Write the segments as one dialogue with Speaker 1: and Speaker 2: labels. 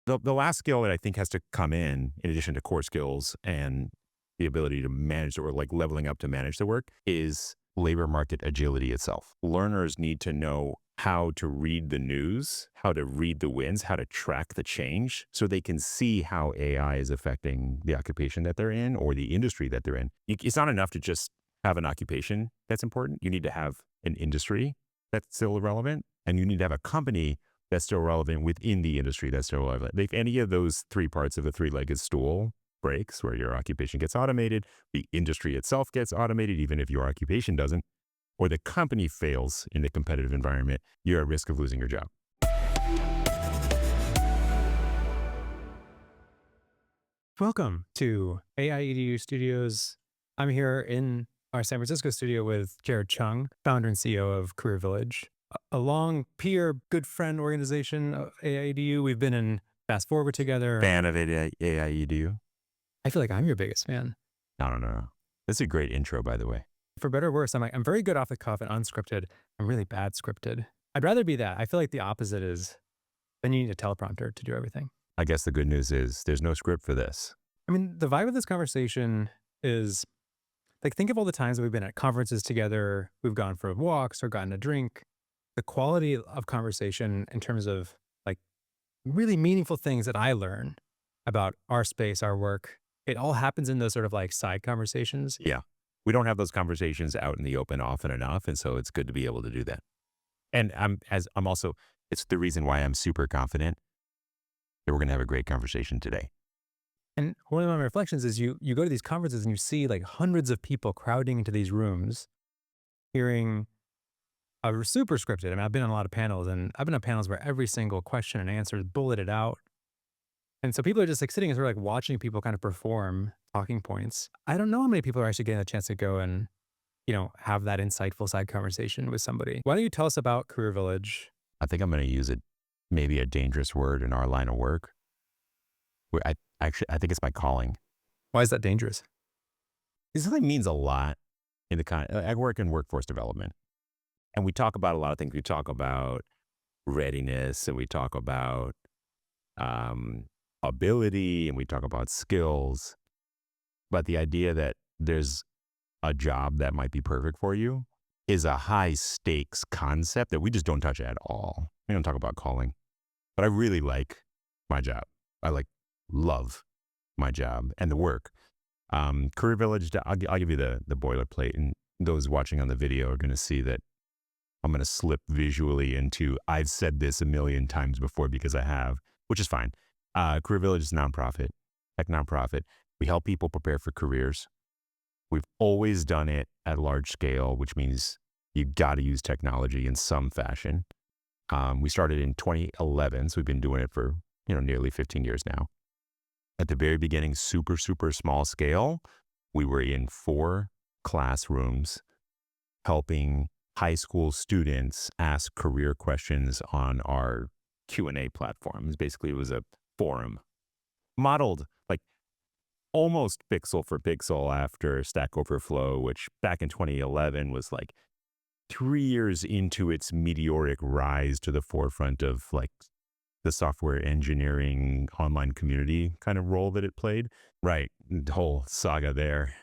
Speaker 1: The last skill that I think has to come in addition to core skills and the ability to manage or like leveling up to manage the work, is labor market agility itself. Learners need to know how to read the news, how to read the winds, how to track the change so they can see how AI is affecting the occupation that they're in or the industry that they're in. It's not enough to just have an occupation that's important. You need to have an industry that's still relevant, and you need to have a company that's still relevant within the industry that's still relevant. If any of those three parts of a three-legged stool breaks, where your occupation gets automated, the industry itself gets automated, even if your occupation doesn't, or the company fails in the competitive environment, you're at risk of losing your job.
Speaker 2: Welcome to AI EDU Studios. I'm here in our San Francisco studio with Jared Chung, founder and CEO of Career Village, a long peer, good friend organization of AI EDU. We've been in Fast Forward together.
Speaker 1: Fan of AI EDU?
Speaker 2: I feel like I'm your biggest fan.
Speaker 1: No. That's a great intro, by the way.
Speaker 2: For better or worse, I'm very good off the cuff and unscripted. I'm really bad scripted. I'd rather be that. I feel like the opposite is then you need a teleprompter to do everything.
Speaker 1: I guess the good news is there's no script for this.
Speaker 2: I mean, the vibe of this conversation is like, think of all the times that we've been at conferences together, we've gone for walks or gotten a drink. The quality of conversation in terms of like really meaningful things that I learn about our space, our work, it all happens in those sort of like side conversations.
Speaker 1: Yeah. We don't have those conversations out in the open often enough. And so it's good to be able to do that. And it's the reason why I'm super confident that we're going to have a great conversation today.
Speaker 2: And one of my reflections is you go to these conferences and you see like hundreds of people crowding into these rooms, hearing a super scripted. I mean, I've been on a lot of panels, and I've been on panels where every single question and answer is bulleted out. And so people are just like sitting and sort of like watching people kind of perform talking points. I don't know how many people are actually getting a chance to go and, have that insightful side conversation with somebody. Why don't you tell us about Career Village?
Speaker 1: I think I'm going to use maybe a dangerous word in our line of work. I think it's my calling.
Speaker 2: Why is that dangerous?
Speaker 1: This really means a lot I work in workforce development, and we talk about a lot of things. We talk about readiness, and we talk about ability, and we talk about skills. But the idea that there's a job that might be perfect for you is a high stakes concept that we just don't touch at all. We don't talk about calling, but I really like my job. I love my job and the work. Career Village, I'll give you the boilerplate, and those watching on the video are going to see that I'm going to slip visually into, I've said this a million times before because I have, which is fine. Career Village is a nonprofit, tech nonprofit. We help people prepare for careers. We've always done it at large scale, which means you got to use technology in some fashion. We started in 2011, so we've been doing it for nearly 15 years now. At the very beginning, super, super small scale, we were in 4 classrooms helping high school students ask career questions on our Q&A platforms. Basically, it was a forum modeled like almost pixel for pixel after Stack Overflow, which back in 2011 was like 3 years into its meteoric rise to the forefront of like the software engineering online community kind of role that it played. Right. The whole saga there.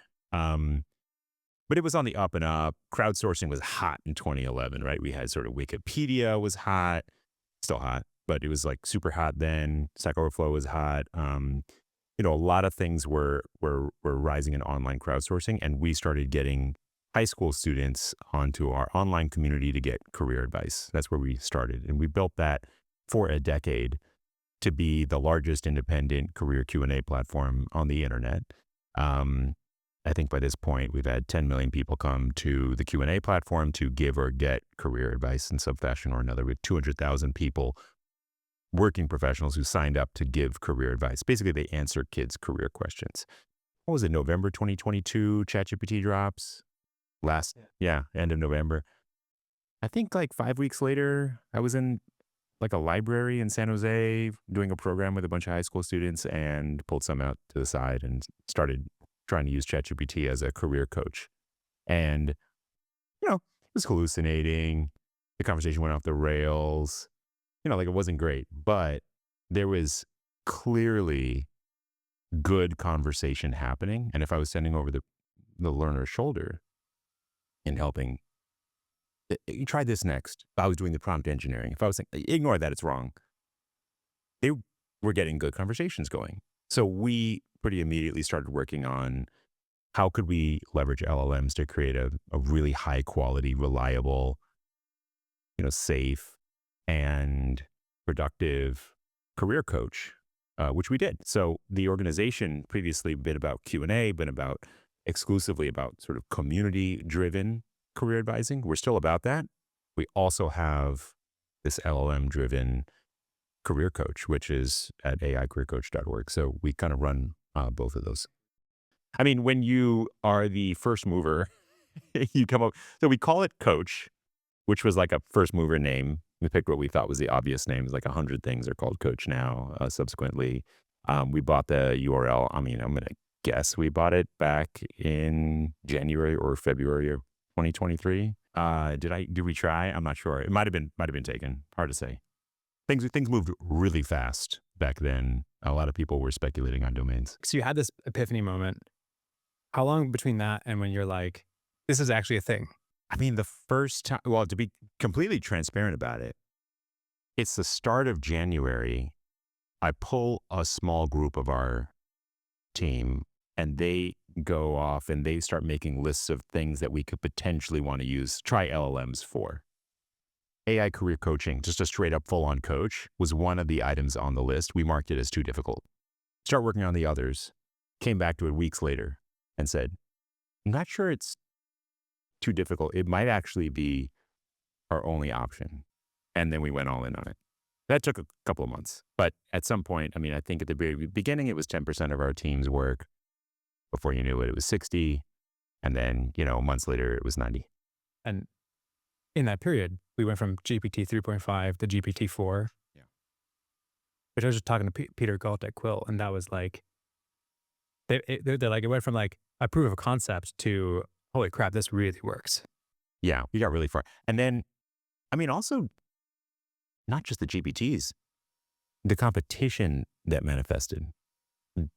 Speaker 1: But it was on the up and up. Crowdsourcing was hot in 2011, right? We had sort of Wikipedia was hot, still hot, but it was like super hot then. Stack Overflow was hot. A lot of things were rising in online crowdsourcing, and we started getting high school students onto our online community to get career advice. That's where we started. And we built that for a decade to be the largest independent career Q&A platform on the internet. I think by this point, we've had 10 million people come to the Q&A platform to give or get career advice in some fashion or another. We have 200,000 people, working professionals who signed up to give career advice. Basically, they answer kids' career questions. What was it, November 2022, ChatGPT drops? End of November. I think like 5 weeks later, I was in like a library in San Jose doing a program with a bunch of high school students and pulled some out to the side and started trying to use ChatGPT as a career coach. And, it was hallucinating. The conversation went off the rails. It wasn't great, but there was clearly good conversation happening. And if I was sending over the learner's shoulder and helping, you try this next. If I was doing the prompt engineering, if I was saying, ignore that, it's wrong. They were getting good conversations going. So we pretty immediately started working on how could we leverage LLMs to create a really high quality, reliable, safe and productive career coach, which we did. So the organization previously been about Q&A, been about exclusively about sort of community driven career advising. We're still about that. We also have this LLM driven career coach, which is at aicareercoach.org. So we kind of run both of those. I mean, when you are the first mover, you come up. So we call it coach, which was like a first mover name. We picked what we thought was the obvious names, like 100 things are called coach now. Subsequently, we bought the URL. I mean, I'm going to guess we bought it back in January or February of 2023. Did we try? I'm not sure. It might have been taken. Hard to say. Things moved really fast back then. A lot of people were speculating on domains.
Speaker 2: So you had this epiphany moment. How long between that and when you're like, this is actually a thing?
Speaker 1: I mean, the first time, well, to be completely transparent about it, it's the start of January. I pull a small group of our team and they go off and they start making lists of things that we could potentially want to try LLMs for. AI career coaching, just a straight up full on coach, was one of the items on the list. We marked it as too difficult. Start working on the others, came back to it weeks later and said, I'm not sure it's too difficult. It might actually be our only option. And then we went all in on it. That took a couple of months. But at some point, I mean, I think at the very beginning, it was 10% of our team's work. Before you knew it, it was 60. And then, months later, it was 90.
Speaker 2: And in that period, we went from GPT 3.5 to GPT 4.
Speaker 1: Yeah.
Speaker 2: Which I was just talking to Peter Galt at Quill, and that was like, they're like, it went from like a proof of concept to, holy crap, this really works.
Speaker 1: Yeah, we got really far. And then, I mean, also, not just the GPTs, the competition that manifested.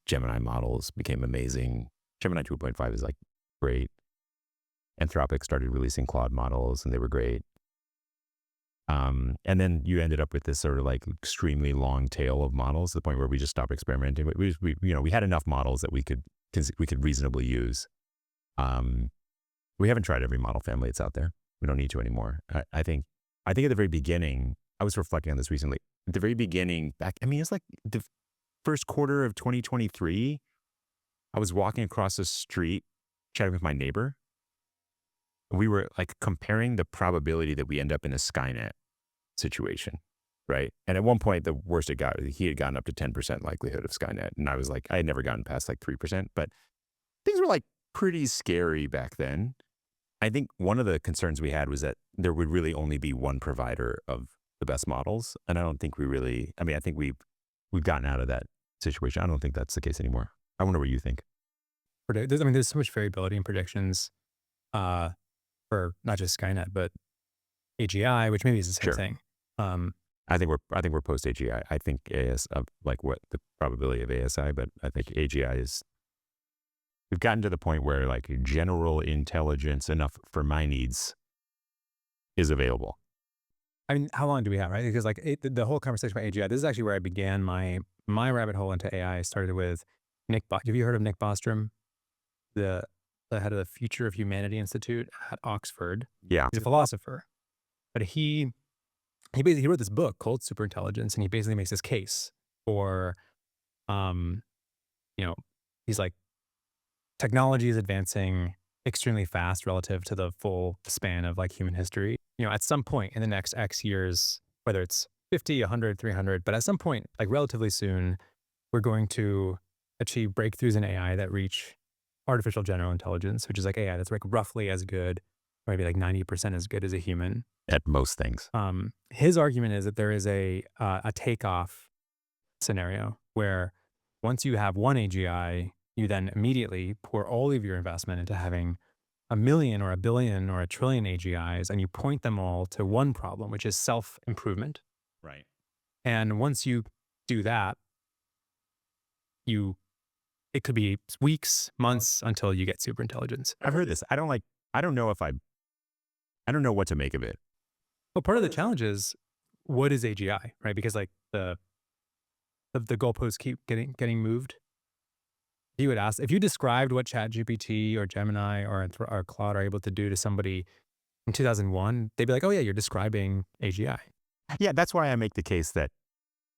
Speaker 1: Gemini models became amazing. Gemini 2.5 is like great. Anthropic started releasing Claude models and they were great. And then you ended up with this sort of like extremely long tail of models to the point where we just stopped experimenting. We had enough models that we could reasonably use. We haven't tried every model family that's out there. We don't need to anymore. I think at the very beginning, I was reflecting on this recently. At the very beginning, it's like the first quarter of 2023, I was walking across the street, chatting with my neighbor. We were like comparing the probability that we end up in a Skynet situation, right? And at one point, the worst it got, he had gotten up to 10% likelihood of Skynet. And I was like, I had never gotten past like 3%, but things were like pretty scary back then. I think one of the concerns we had was that there would really only be one provider of the best models. And I don't think I think we've gotten out of that situation. I don't think that's the case anymore. I wonder what you think.
Speaker 2: There's so much variability in predictions for not just Skynet, but AGI, which maybe is the same
Speaker 1: Sure.
Speaker 2: thing.
Speaker 1: I think we're post AGI. I think like what the probability of ASI, but I think AGI is, we've gotten to the point where like general intelligence enough for my needs is available.
Speaker 2: I mean, how long do we have, right? Because like the whole conversation about AGI, this is actually where I began my rabbit hole into AI. Started with Nick. Have you heard of Nick Bostrom, the head of the Future of Humanity Institute at Oxford?
Speaker 1: Yeah.
Speaker 2: He's a philosopher, but he basically wrote this book called Superintelligence, and he basically makes this case for, he's like, technology is advancing extremely fast relative to the full span of like human history. At some point in the next X years, whether it's 50, 100, 300, but at some point, like relatively soon, we're going to achieve breakthroughs in AI that reach artificial general intelligence, which is like AI that's like roughly as good, or maybe like 90% as good as a human.
Speaker 1: At most things.
Speaker 2: His argument is that there is a takeoff scenario where once you have one AGI, you then immediately pour all of your investment into having 1 million or 1 billion or 1 trillion AGIs, and you point them all to one problem, which is self-improvement.
Speaker 1: Right.
Speaker 2: And once you do that, it could be weeks, months until you get super intelligence.
Speaker 1: I've heard this. I don't know if I don't know what to make of it.
Speaker 2: Well, part of the challenge is what is AGI, right? Because like the goalposts keep getting moved. You would ask if you described what ChatGPT or Gemini or Claude are able to do to somebody in 2001, they'd be like, "Oh yeah, you're describing AGI."
Speaker 1: Yeah, that's why I make the case that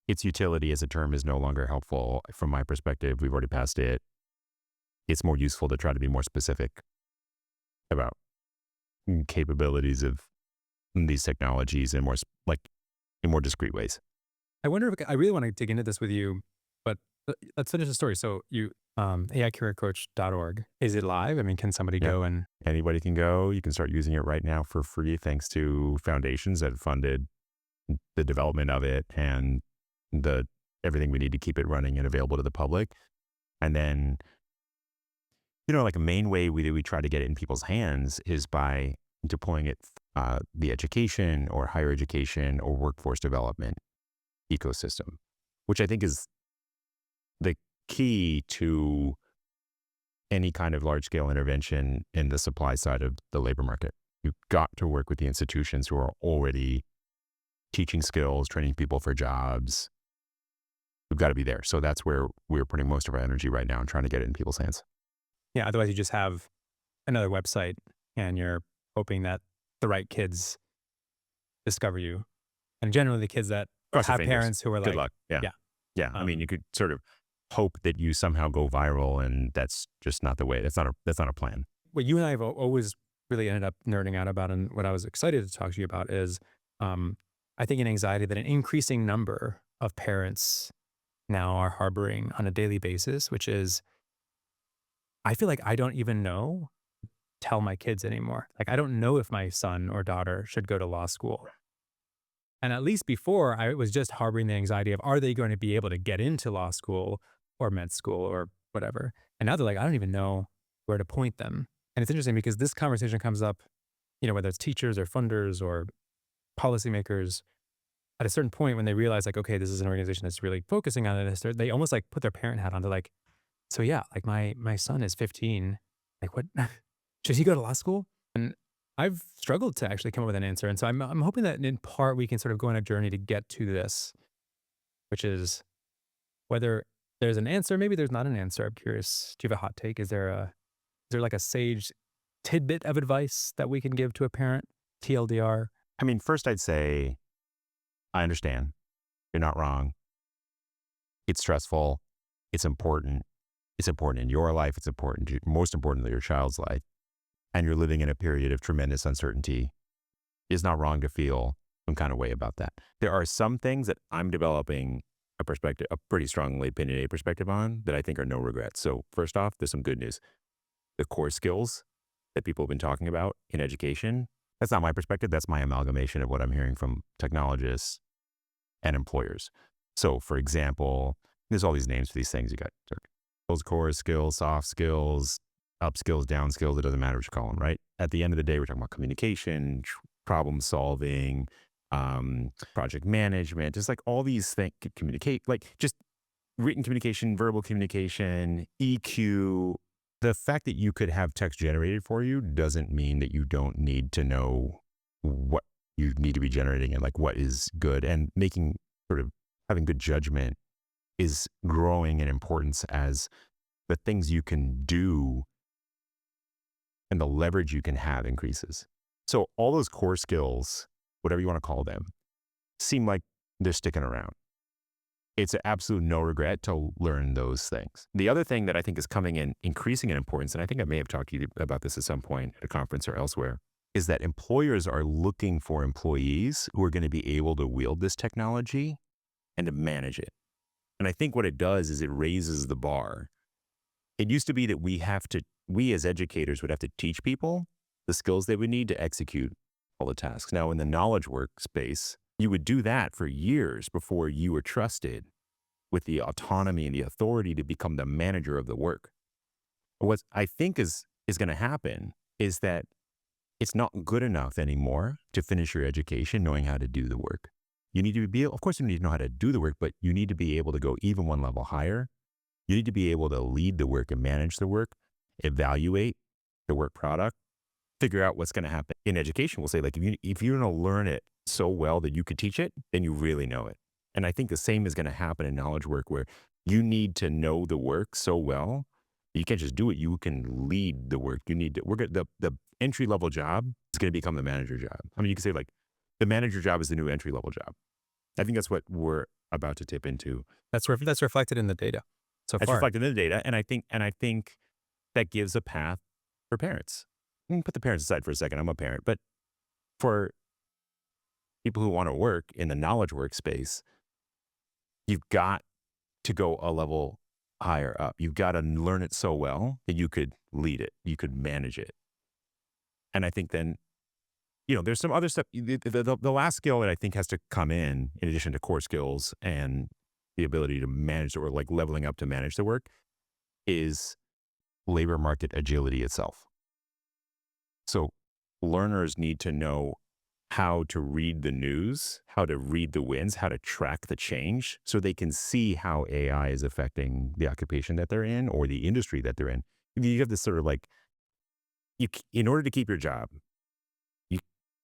Speaker 1: its utility as a term is no longer helpful from my perspective. We've already passed it. It's more useful to try to be more specific about capabilities of these technologies in like in more discrete ways.
Speaker 2: I wonder if I really want to dig into this with you, but let's finish the story. So you AIcareercoach.org. Is it live? I mean, can somebody
Speaker 1: Yeah.
Speaker 2: go and
Speaker 1: Anybody can go. You can start using it right now for free, thanks to foundations that funded the development of it and the everything we need to keep it running and available to the public. And then, like a main way we try to get it in people's hands is by deploying it the education or higher education or workforce development ecosystem, which I think is the key to any kind of large scale intervention in the supply side of the labor market. You've got to work with the institutions who are already teaching skills, training people for jobs. We've got to be there. So that's where we're putting most of our energy right now and trying to get it in people's hands.
Speaker 2: yeah, otherwise you just have another website and you're hoping that the right kids discover you. And generally the kids that
Speaker 1: Cross your
Speaker 2: have
Speaker 1: fingers.
Speaker 2: parents who are
Speaker 1: Good
Speaker 2: like,
Speaker 1: luck. Yeah.
Speaker 2: yeah.
Speaker 1: Yeah. I mean,
Speaker 2: um,
Speaker 1: you could sort of hope that you somehow go viral, and that's just not the way. That's not a plan.
Speaker 2: what you and I have always really ended up nerding out about, and what I was excited to talk to you about is, um, I think an anxiety that an increasing number of parents now are harboring on a daily basis, which is, I feel like I don't even know tell my kids anymore. Like I don't know if my son or daughter should go to law school. And at least before, I was just harboring the anxiety of, are they going to be able to get into law school or med school or whatever? And now they're like, I don't even know where to point them. And it's interesting because this conversation comes up, whether it's teachers or funders or policymakers at a certain point when they realize like, okay, this is an organization that's really focusing on this, they almost like put their parent hat on. They're like, so yeah, like my son is 15. Like what, should he go to law school? And I've struggled to actually come up with an answer. And so I'm hoping that in part we can sort of go on a journey to get to this, which is whether there's an answer, maybe there's not an answer. I'm curious. Do you have a hot take? Is there like a sage tidbit of advice that we can give to a parent? TLDR.
Speaker 1: I mean, first I'd say, I understand. You're not wrong. It's stressful. It's important. It's important in your life. It's important, most importantly, your child's life. And you're living in a period of tremendous uncertainty. It's not wrong to feel some kind of way about that. There are some things that I'm developing a pretty strongly opinionated perspective on that I think are no regrets. So first off, there's some good news. The core skills that people have been talking about in education, that's not my perspective. That's my amalgamation of what I'm hearing from technologists and employers. So for example, there's all these names for these things. You got core skills, soft skills, up skills, down skills. It doesn't matter what you call them, right? At the end of the day, we're talking about communication, problem solving, project management, just like all these things, communicate, like just written communication, verbal communication, EQ. The fact that you could have text generated for you doesn't mean that you don't need to know what you need to be generating and like what is good, and making sort of having good judgment is growing in importance as the things you can do and the leverage you can have increases. So all those core skills, whatever you want to call them, seem like they're sticking around. It's an absolute no regret to learn those things. The other thing that I think is coming in increasing in importance, and I think I may have talked to you about this at some point at a conference or elsewhere, is that employers are looking for employees who are going to be able to wield this technology and to manage it. And I think what it does is it raises the bar. It used to be that we as educators would have to teach people the skills they would need to execute all the tasks. Now in the knowledge work space, you would do that for years before you were trusted with the autonomy and the authority to become the manager of the work. What I think is going to happen is that it's not good enough anymore to finish your education knowing how to do the work. You need to be, of course, you need to know how to do the work, but you need to be able to go even one level higher. You need to be able to lead the work and manage the work, evaluate the work product, figure out what's going to happen. In education, we'll say, like, if you're going to learn it so well that you could teach it, then you really know it. And I think the same is going to happen in knowledge work, where you need to know the work so well. You can't just do it. You can lead the work. You need to, the entry level job is going to become the manager job. I mean, you can say, like, the manager job is the new entry level job. I think that's what we're about to tip into.
Speaker 2: That's reflected in the data so
Speaker 1: That's
Speaker 2: far.
Speaker 1: reflected in the data. And I think that gives a path for parents. Put the parents aside for a second. I'm a parent, but for people who want to work in the knowledge workspace, you've got to go a level higher up. You've got to learn it so well that you could lead it, you could manage it. And I think then, there's some other stuff. The last skill that I think has to come in addition to core skills and the ability to manage or like leveling up to manage the work, is labor market agility itself. So learners need to know how to read the news, how to read the winds, how to track the change, so they can see how AI is affecting the occupation that they're in or the industry that they're in. You have this sort of like, in order to keep your job,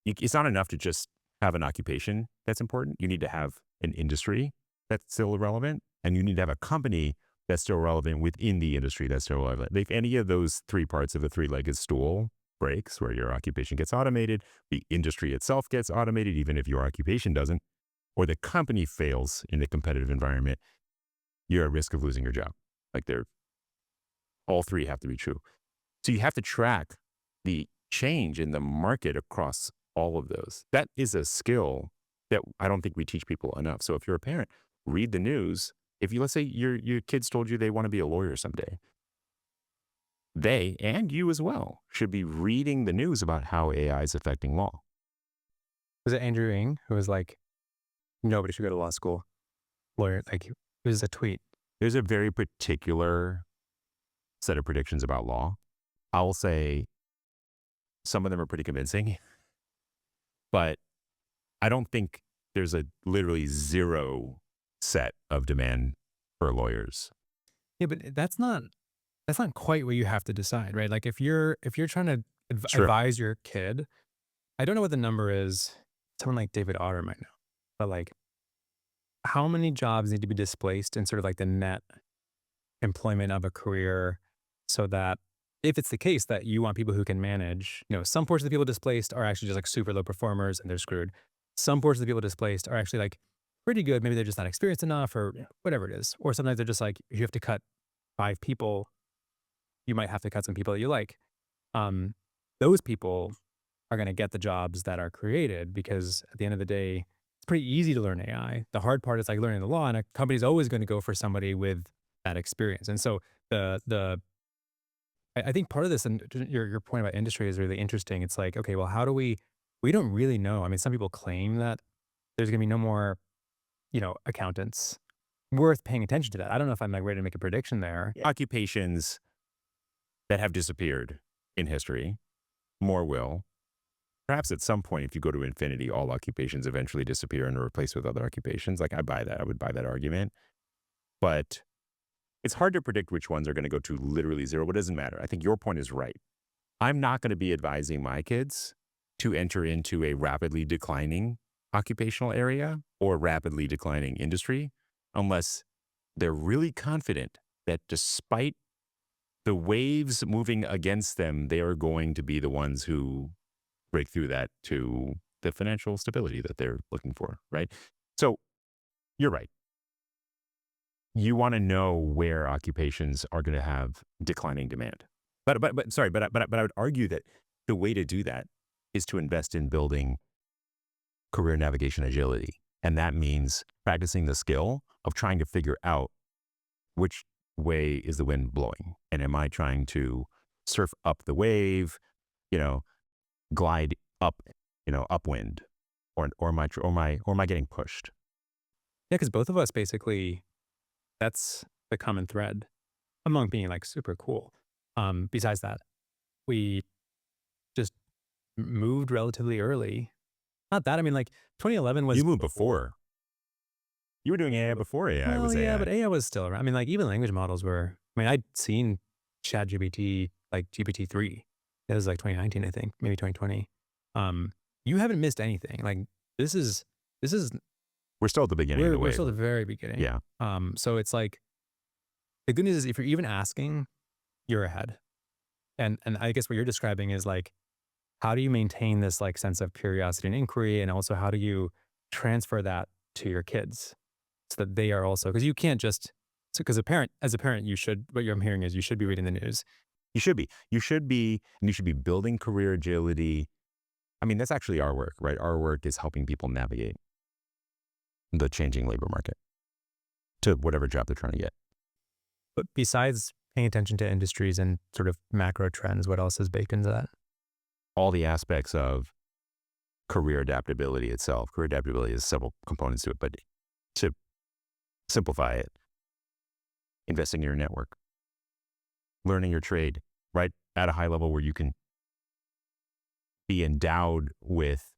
Speaker 1: it's not enough to just have an occupation that's important. You need to have an industry that's still relevant, and you need to have a company that's still relevant within the industry that's still relevant. If any of those three parts of a three-legged stool breaks, where your occupation gets automated, the industry itself gets automated, even if your occupation doesn't, or the company fails in the competitive environment, you're at risk of losing your job. Like, all three have to be true. So you have to track the change in the market across all of those. That is a skill that I don't think we teach people enough. So if you're a parent, read the news. Let's say your kids told you they want to be a lawyer someday, they, and you as well, should be reading the news about how AI is affecting law.
Speaker 2: Was it Andrew Ng who was like, nobody should go to law school? Lawyer, like, it was a tweet.
Speaker 1: There's a very particular set of predictions about law. I will say some of them are pretty convincing, but I don't think there's a literally zero set of demand for lawyers.
Speaker 2: Yeah, but that's not quite what you have to decide, right? Like, if you're trying to
Speaker 1: Sure.
Speaker 2: advise your kid, I don't know what the number is. Someone like David Otter might know, but like, how many jobs need to be displaced in sort of like the net employment of a career, so that if it's the case that you want people who can manage, some portions of the people displaced are actually just like super low performers and they're screwed. Some portions of the people displaced are actually like pretty good. Maybe they're just not experienced enough or whatever it is. Or sometimes they're just like, you have to cut 5 people. You might have to cut some people that you like. Those people are going to get the jobs that are created, because at the end of the day, it's pretty easy to learn AI. The hard part is like learning the law, and a company's always going to go for somebody with that experience. And so I think part of this, and your point about industry is really interesting. It's like, okay, well, how do we don't really know. I mean, some people claim that there's going to be no more, accountants. Worth paying attention to that. I don't know if I'm like ready to make a prediction there.
Speaker 1: Occupations that have disappeared in history, more will. Perhaps at some point, if you go to infinity, all occupations eventually disappear and are replaced with other occupations. Like, I buy that. I would buy that argument. But it's hard to predict which ones are going to go to literally zero, but it doesn't matter. I think your point is right. I'm not going to be advising my kids to enter into a rapidly declining occupational area or rapidly declining industry unless they're really confident that despite the waves moving against them, they are going to be the ones who break through that to the financial stability that they're looking for, right? So you're right. You want to know where occupations are going to have declining demand. But I would argue that the way to do that is to invest in building career navigation agility. And that means practicing the skill of trying to figure out which way is the wind blowing. And am I trying to surf up the wave, glide up, upwind, or am I getting pushed?
Speaker 2: Yeah, because both of us basically, that's the common thread among being like super cool. Besides that, we just moved relatively early. Not that, I mean, like 2011 was
Speaker 1: You moved before. You were doing AI before AI
Speaker 2: Well,
Speaker 1: was
Speaker 2: yeah,
Speaker 1: AI.
Speaker 2: but AI was still around. I mean, like even language models were. I mean, I'd seen ChatGPT, like GPT-3. It was like 2019, I think, maybe 2020. Um, you haven't missed anything. Like this is this is
Speaker 1: We're still at the beginning of the
Speaker 2: we're
Speaker 1: wave.
Speaker 2: still at the very beginning.
Speaker 1: Yeah.
Speaker 2: So it's like the good news is if you're even asking, you're ahead. And I guess what you're describing is like how do you maintain this like sense of curiosity and inquiry, and also how do you transfer that to your kids so that they are also because you can't just because a parent as a parent you should what I'm hearing is you should be reading the news.
Speaker 1: You should be. You should be, and you should be building career agility. I mean, that's actually our work, right? Our work is helping people navigate the changing labor market to whatever job they're trying to get.
Speaker 2: But besides paying attention to industries and sort of macro trends, what else is baked into that?
Speaker 1: All the aspects of career adaptability itself. Career adaptability has several components to it, but to simplify it, investing in your network, learning your trade, right? At a high level where you can be endowed with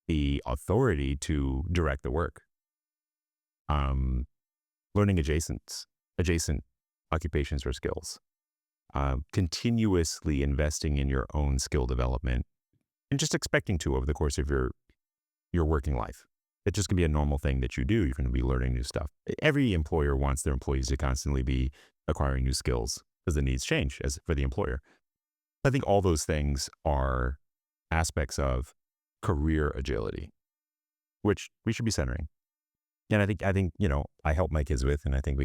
Speaker 1: the authority to direct the work. Learning adjacent occupations or skills. Continuously investing in your own skill development and just expecting to over the course of your working life. It's just going to be a normal thing that you do. You're going to be learning new stuff. Every employer wants their employees to constantly be acquiring new skills because the needs change as for the employer. I think all those things are aspects of career agility, which we should be centering. And I think, I help my kids with, and I think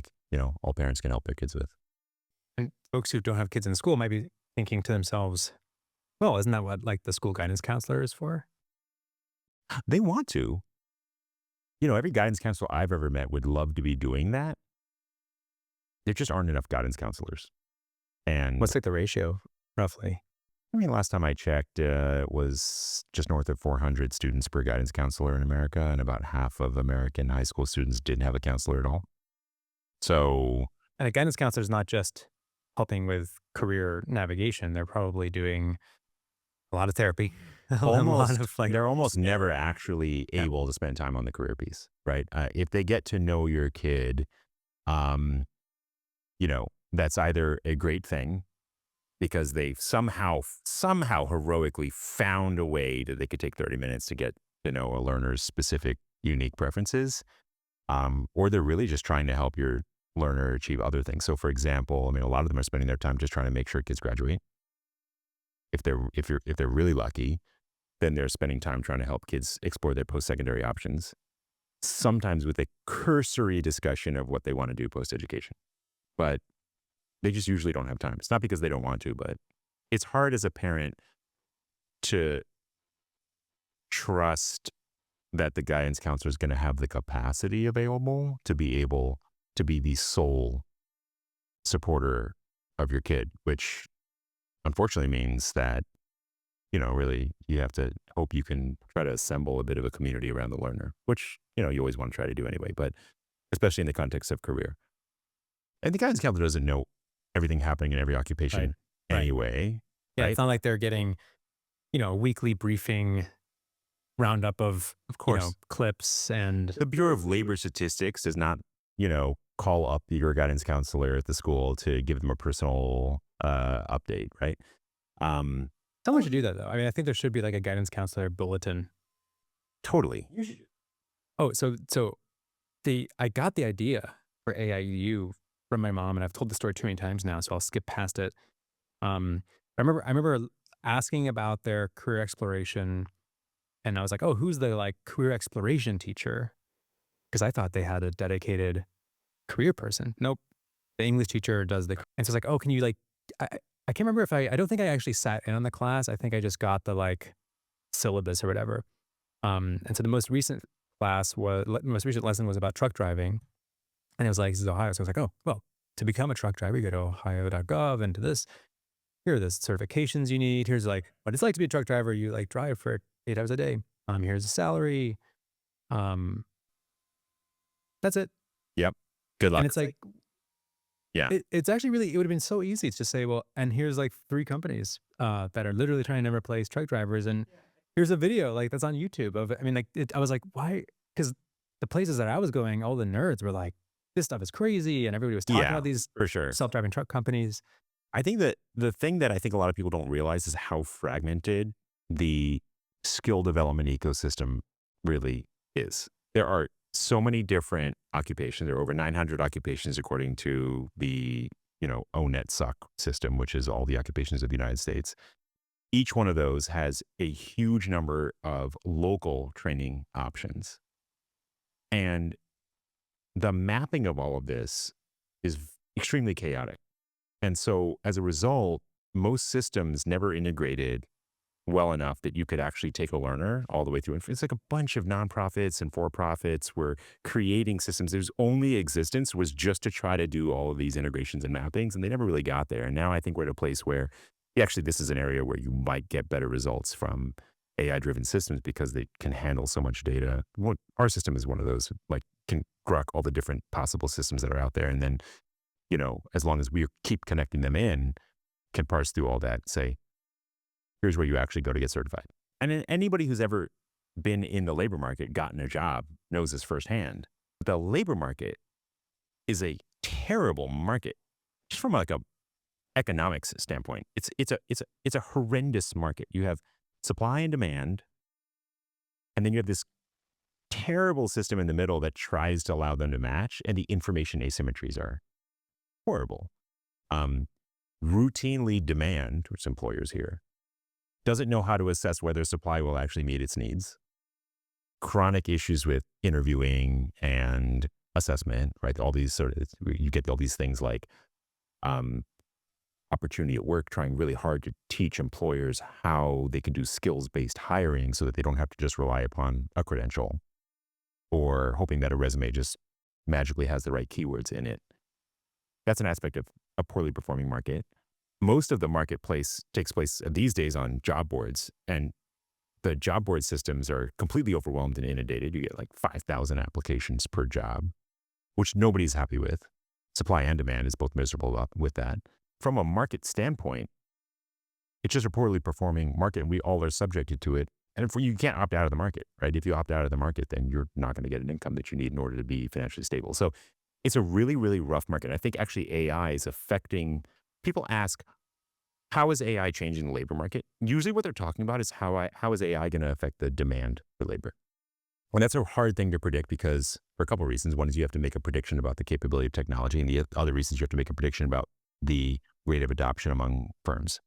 Speaker 1: all parents can help their kids with.
Speaker 2: And folks who don't have kids in school might be thinking to themselves, well, isn't that what like the school guidance counselor is for?
Speaker 1: They want to. Every guidance counselor I've ever met would love to be doing that. There just aren't enough guidance counselors. And
Speaker 2: What's like the ratio roughly?
Speaker 1: I mean, last time I checked, it was just north of 400 students per guidance counselor in America, and about half of American high school students didn't have a counselor at all. So
Speaker 2: And a guidance counselor is not just helping with career navigation. They're probably doing a lot of therapy, a lot of like,
Speaker 1: they're almost never actually
Speaker 2: yeah.
Speaker 1: able to spend time on the career piece, right? If they get to know your kid, um, that's either a great thing because they've somehow heroically found a way that they could take 30 minutes to get to know a learner's specific unique preferences, or they're really just trying to help your learner achieve other things. So, for example, I mean, a lot of them are spending their time just trying to make sure kids graduate. If they're really lucky, then they're spending time trying to help kids explore their post-secondary options, sometimes with a cursory discussion of what they want to do post-education. But they just usually don't have time. It's not because they don't want to, but it's hard as a parent to trust that the guidance counselor is going to have the capacity available to be able to be the sole supporter of your kid, which unfortunately means that, really you have to hope you can try to assemble a bit of a community around the learner, which, you always want to try to do anyway, but especially in the context of career. And the guidance counselor doesn't know everything happening in every occupation
Speaker 2: Right.
Speaker 1: anyway,
Speaker 2: Yeah,
Speaker 1: right?
Speaker 2: it's not like they're getting, a weekly briefing roundup of
Speaker 1: Course.
Speaker 2: clips and
Speaker 1: The Bureau of Labor Statistics does not, call up your guidance counselor at the school to give them a personal update, right? Um,
Speaker 2: someone should do that though. I mean, I think there should be like a guidance counselor bulletin.
Speaker 1: totally.
Speaker 2: Oh, so I got the idea for AIU from my mom, and I've told the story too many times now, so I'll skip past it. I remember asking about their career exploration, and I was like, "Oh, who's the like career exploration teacher?" Because I thought they had a dedicated career person. Nope, the English teacher does the. And so it's like, "Oh, can you like?" I I can't remember if I don't think I actually sat in on the class. I think I just got the like syllabus or whatever. And so the most recent lesson was about truck driving, and it was like, "This is Ohio." So I was like, "Oh, well, to become a truck driver, you go to ohio.gov and to this. Here are the certifications you need. Here's like what it's like to be a truck driver. You like drive for 8 hours a day. Here's the salary. Um, that's it."
Speaker 1: Yep. Good
Speaker 2: And
Speaker 1: luck.
Speaker 2: it's like
Speaker 1: Yeah.
Speaker 2: it's actually really it would have been so easy to just say, well, and here's like 3 companies that are literally trying to replace truck drivers, and here's a video like that's on YouTube of. I mean, like I was like, why? Because the places that I was going, all the nerds were like, this stuff is crazy. And everybody was talking
Speaker 1: Yeah,
Speaker 2: about these
Speaker 1: for sure.
Speaker 2: self-driving truck companies.
Speaker 1: I think that the thing that I think a lot of people don't realize is how fragmented the skill development ecosystem really is. There are so many different occupations. There are over 900 occupations according to the, ONETSUC system, which is all the occupations of the United States. Each one of those has a huge number of local training options. And the mapping of all of this is extremely chaotic. And so as a result, most systems never integrated well enough that you could actually take a learner all the way through. And it's like a bunch of nonprofits and for-profits were creating systems whose only existence was just to try to do all of these integrations and mappings, and they never really got there. And now I think we're at a place where actually this is an area where you might get better results from AI-driven systems because they can handle so much data. Our system is one of those, like, can grok all the different possible systems that are out there. And then, as long as we keep connecting them in, can parse through all that, say, here's where you actually go to get certified. And anybody who's ever been in the labor market, gotten a job, knows this firsthand. The labor market is a terrible market, just from like a economics standpoint. It's a horrendous market. You have supply and demand, and then you have this terrible system in the middle that tries to allow them to match, and the information asymmetries are horrible. Routinely demand, which employers here, doesn't know how to assess whether supply will actually meet its needs. Chronic issues with interviewing and assessment, right? All these you get all these things like opportunity at work, trying really hard to teach employers how they can do skills-based hiring so that they don't have to just rely upon a credential, or hoping that a resume just magically has the right keywords in it. That's an aspect of a poorly performing market. Most of the marketplace takes place these days on job boards, and the job board systems are completely overwhelmed and inundated. You get like 5,000 applications per job, which nobody's happy with. Supply and demand is both miserable with that. From a market standpoint, it's just a poorly performing market, and we all are subjected to it. And if you can't opt out of the market, right? If you opt out of the market, then you're not going to get an income that you need in order to be financially stable. So it's a really, really rough market. I think actually AI is affecting, people ask, how is AI changing the labor market? Usually what they're talking about is how is AI going to affect the demand for labor? And that's a hard thing to predict because for a couple of reasons. One is you have to make a prediction about the capability of technology, and the other reason is you have to make a prediction about the rate of adoption among firms.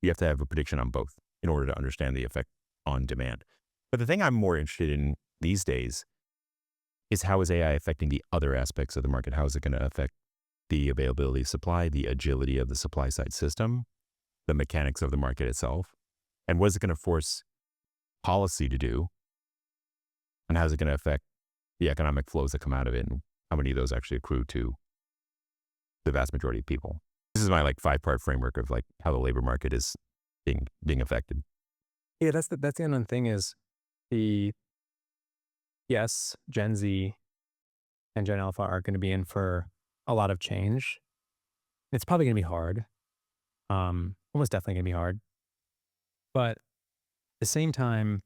Speaker 1: You have to have a prediction on both in order to understand the effect on demand. But the thing I'm more interested in these days is how is AI affecting the other aspects of the market? How is it going to affect the availability of supply, the agility of the supply side system, the mechanics of the market itself, and what is it going to force policy to do, and how is it going to affect the economic flows that come out of it, and how many of those actually accrue to the vast majority of people. This is my like 5-part framework of like how the labor market is being affected.
Speaker 2: Yeah, that's the unknown thing is the yes, Gen Z and Gen Alpha are going to be in for a lot of change. It's probably going to be hard. Almost definitely going to be hard. But at the same time,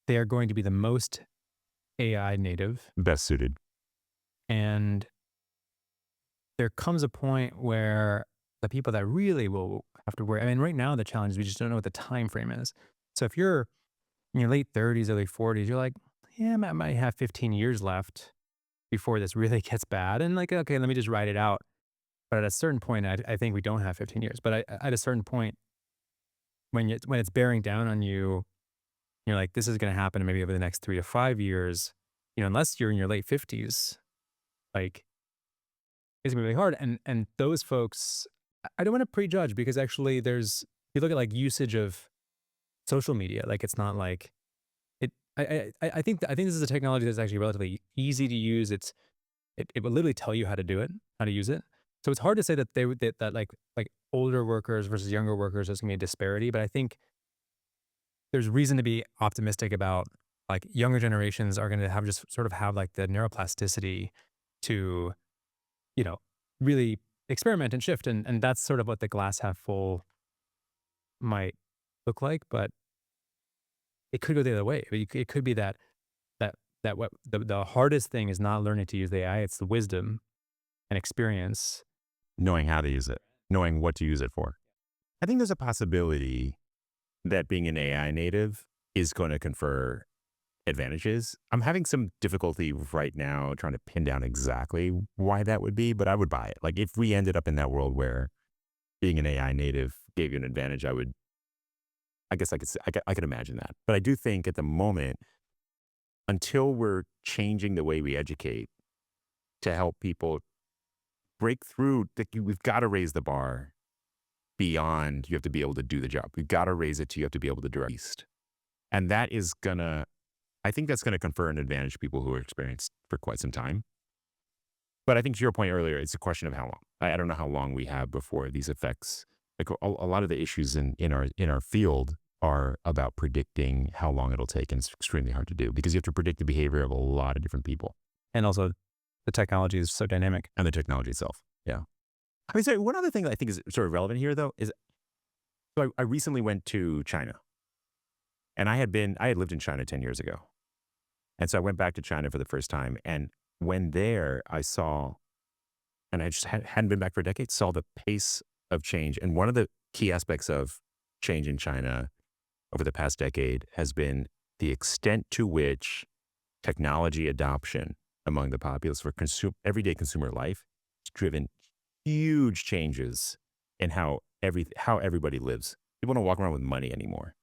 Speaker 2: they are going to be the most AI native.
Speaker 1: Best suited.
Speaker 2: And there comes a point where the people that really will have to worry, I mean, right now the challenge is we just don't know what the time frame is. So if you're in your late 30s, early 40s, you're like, yeah, I might have 15 years left before this really gets bad. And like, okay, let me just ride it out. But at a certain point, I think we don't have 15 years. But at a certain point, when it's bearing down on you, you're like, this is going to happen maybe over the next 3 to 5 years. Unless you're in your late 50s, like it's gonna be really hard. And those folks, I don't want to prejudge because actually, you look at like usage of social media, like it's not like it. I think this is a technology that's actually relatively easy to use. It will literally tell you how to do it, how to use it. So it's hard to say that that like older workers versus younger workers, there's gonna be a disparity. But I think there's reason to be optimistic about like younger generations are gonna have just sort of have like the neuroplasticity to, you know, really experiment and shift. And that's sort of what the glass half full might look like, but it could go the other way. It could be that that what the hardest thing is not learning to use the AI, it's the wisdom and experience.
Speaker 1: Knowing how to use it, knowing what to use it for. I think there's a possibility that being an AI native is going to confer advantages. I'm having some difficulty right now trying to pin down exactly why that would be, but I would buy it. Like if we ended up in that world where being an AI native gave you an advantage, I guess I could imagine that. But I do think at the moment, until we're changing the way we educate to help people break through, we've got to raise the bar beyond you have to be able to do the job. We've got to raise it to you have to be able to direct. And that is gonna, I think that's gonna confer an advantage to people who are experienced for quite some time. But I think to your point earlier, it's a question of how long. I don't know how long we have before these effects. Like a lot of the issues in our field are about predicting how long it'll take, and it's extremely hard to do because you have to predict the behavior of a lot of different people
Speaker 2: And also the technology is so dynamic.
Speaker 1: and the technology itself. Yeah. I mean, so one other thing that I think is sort of relevant here, though, is I recently went to China, and I had lived in China 10 years ago, and so I went back to China for the first time, and when there, I saw, and I just hadn't been back for a decade, saw the pace of change, and one of the key aspects of change in China over the past decade has been the extent to which technology adoption among the populace for everyday consumer life has driven huge changes in how everybody lives. People don't walk around with money anymore.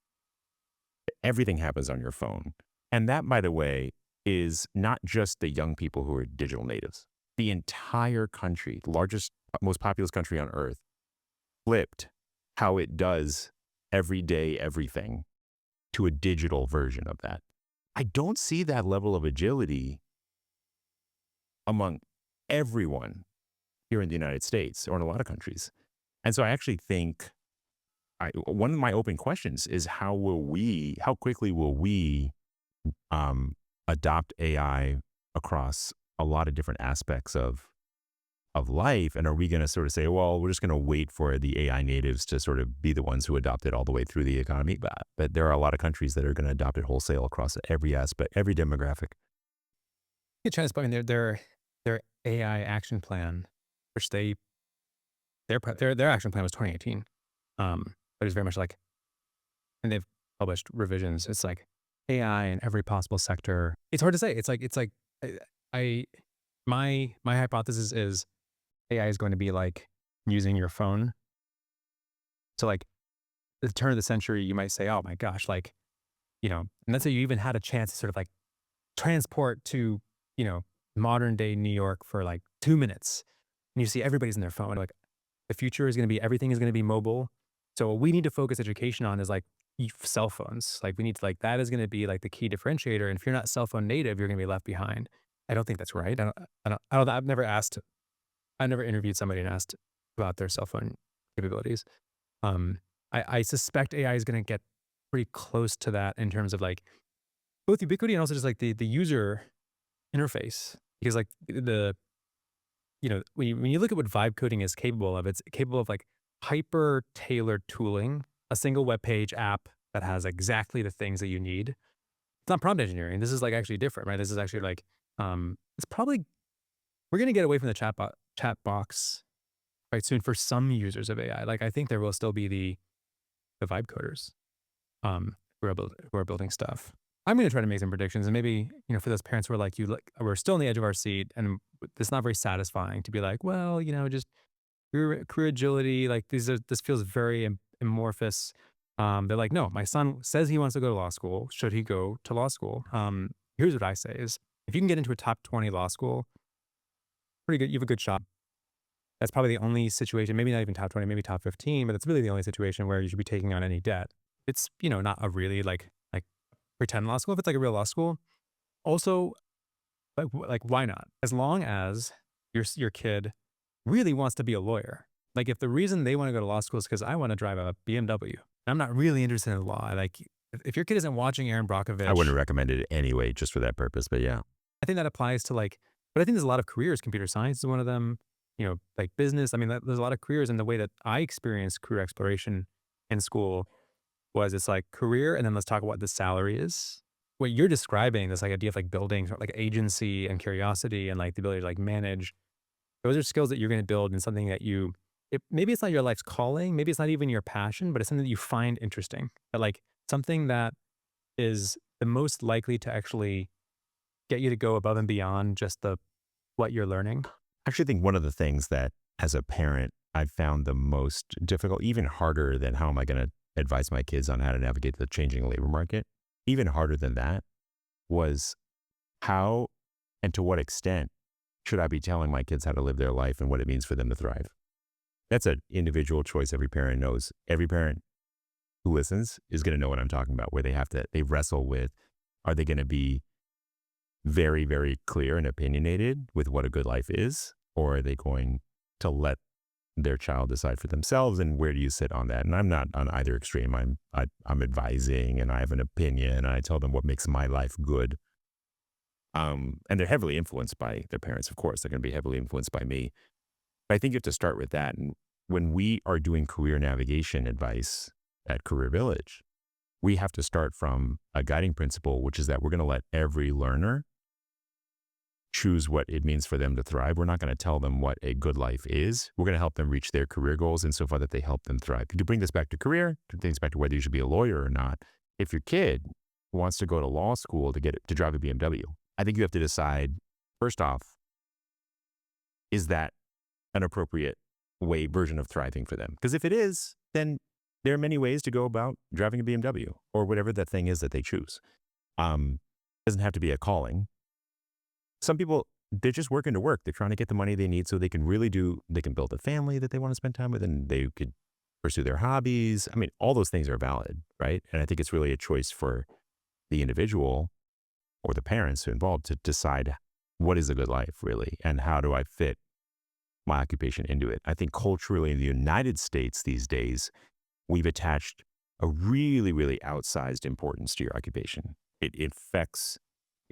Speaker 1: Everything happens on your phone. And that, by the way, is not just the young people who are digital natives. The entire country, the largest, most populous country on earth, flipped how it does everyday everything to a digital version of that. I don't see that level of agility among everyone here in the United States or in a lot of countries. And so I actually think one of my open questions is how quickly will we adopt AI across a lot of different aspects of life? And are we going to sort of say, well, we're just going to wait for the AI natives to sort of be the ones who adopt it all the way through the economy? But there are a lot of countries that are going to adopt it wholesale across every aspect, every demographic.
Speaker 2: China's putting their AI action plan, which their action plan was 2018. But it's very much like, and they've published revisions. It's like AI in every possible sector. It's hard to say. It's like I my hypothesis is AI is going to be like using your phone. So like the turn of the century, you might say, oh my gosh, like, and let's say you even had a chance to sort of like transport to, modern day New York for like 2 minutes. And you see everybody's in their phone. Like the future is going to be, everything is going to be mobile. So what we need to focus education on is like cell phones. Like we need to like, that is going to be like the key differentiator. And if you're not cell phone native, you're going to be left behind. I don't think that's right. I've never interviewed somebody and asked about their cell phone capabilities. I suspect AI is going to get pretty close to that in terms of like both ubiquity and also just like the user interface. Because like when you look at what vibe coding is capable of, it's capable of like hyper tailored tooling, a single web page app that has exactly the things that you need. It's not prompt engineering. This is like actually different, right? This is actually like, it's probably, we're going to get away from the chat box quite soon for some users of AI. Like I think there will still be the vibe coders, who are building stuff. I'm going to try to make some predictions, and maybe, for those parents who are like you, like we're still on the edge of our seat and it's not very satisfying to be like, well, just career agility, like this feels very amorphous. They're like, no, my son says he wants to go to law school. Should he go to law school? Here's what I say is if you can get into a top 20 law school, pretty good. You have a good shot. That's probably the only situation, maybe not even top 20, maybe top 15, but it's really the only situation where you should be taking on any debt. It's, not a really like pretend law school. If it's like a real law school, also like why not? As long as your kid really wants to be a lawyer. Like if the reason they want to go to law school is because I want to drive a BMW, I'm not really interested in law. Like if your kid isn't watching Aaron
Speaker 1: I wouldn't
Speaker 2: Brockovich,
Speaker 1: recommend it anyway, just for that purpose. But yeah,
Speaker 2: I think that applies to like, but I think there's a lot of careers. Computer science is one of them, like business. I mean, there's a lot of careers, and the way that I experienced career exploration in school was it's like career, and then let's talk about what the salary is. what you're describing, this like idea of like building sort of like agency and curiosity and like the ability to like manage, those are skills that you're going to build in something that maybe it's not your life's calling, maybe it's not even your passion, but it's something that you find interesting. But like something that is the most likely to actually get you to go above and beyond just the what you're learning.
Speaker 1: I actually think one of the things that as a parent, I've found the most difficult, even harder than how am I going to advise my kids on how to navigate the changing labor market, even harder than that was how and to what extent should I be telling my kids how to live their life and what it means for them to thrive? That's an individual choice every parent knows. Every parent who listens is going to know what I'm talking about, where they wrestle with, are they going to be very, very clear and opinionated with what a good life is? Or are they going to let their child decide for themselves? And where do you sit on that? And I'm not on either extreme. I'm advising and I have an opinion and I tell them what makes my life good. And they're heavily influenced by their parents, of course. They're going to be heavily influenced by me. But I think you have to start with that. And when we are doing career navigation advice at Career Village, we have to start from a guiding principle, which is that we're going to let every learner choose what it means for them to thrive. We're not going to tell them what a good life is. We're going to help them reach their career goals insofar that they help them thrive. To bring this back to career, to bring this back to whether you should be a lawyer or not, if your kid wants to go to law school to drive a BMW, I think you have to decide, first off, is that an appropriate version of thriving for them? Because if it is, then there are many ways to go about driving a BMW or whatever that thing is that they choose. Doesn't have to be a calling. Some people, they're just working to work. They're trying to get the money they need so they can they can build a family that they want to spend time with and they could pursue their hobbies. I mean, all those things are valid, right? And I think it's really a choice for the individual or the parents who are involved to decide what is a good life really and how do I fit my occupation into it. I think culturally in the United States these days, we've attached a really, really outsized importance to your occupation. It affects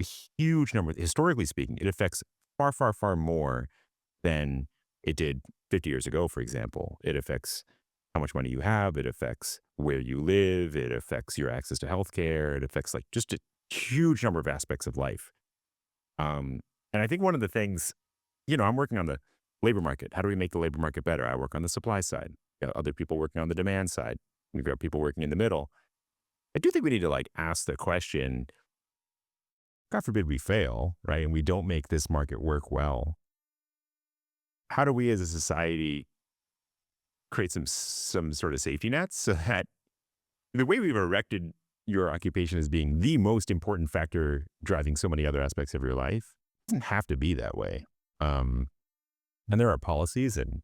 Speaker 1: a huge number, historically speaking, it affects far, far, far more than it did 50 years ago, for example. It affects how much money you have. It affects where you live. It affects your access to healthcare. It affects like just a huge number of aspects of life. And I think one of the things, I'm working on the labor market. How do we make the labor market better? I work on the supply side. Other people working on the demand side. We've got people working in the middle. I do think we need to like ask the question, God forbid we fail, right? And we don't make this market work well. How do we as a society create some sort of safety nets so that the way we've erected your occupation as being the most important factor driving so many other aspects of your life doesn't have to be that way. And there are policies and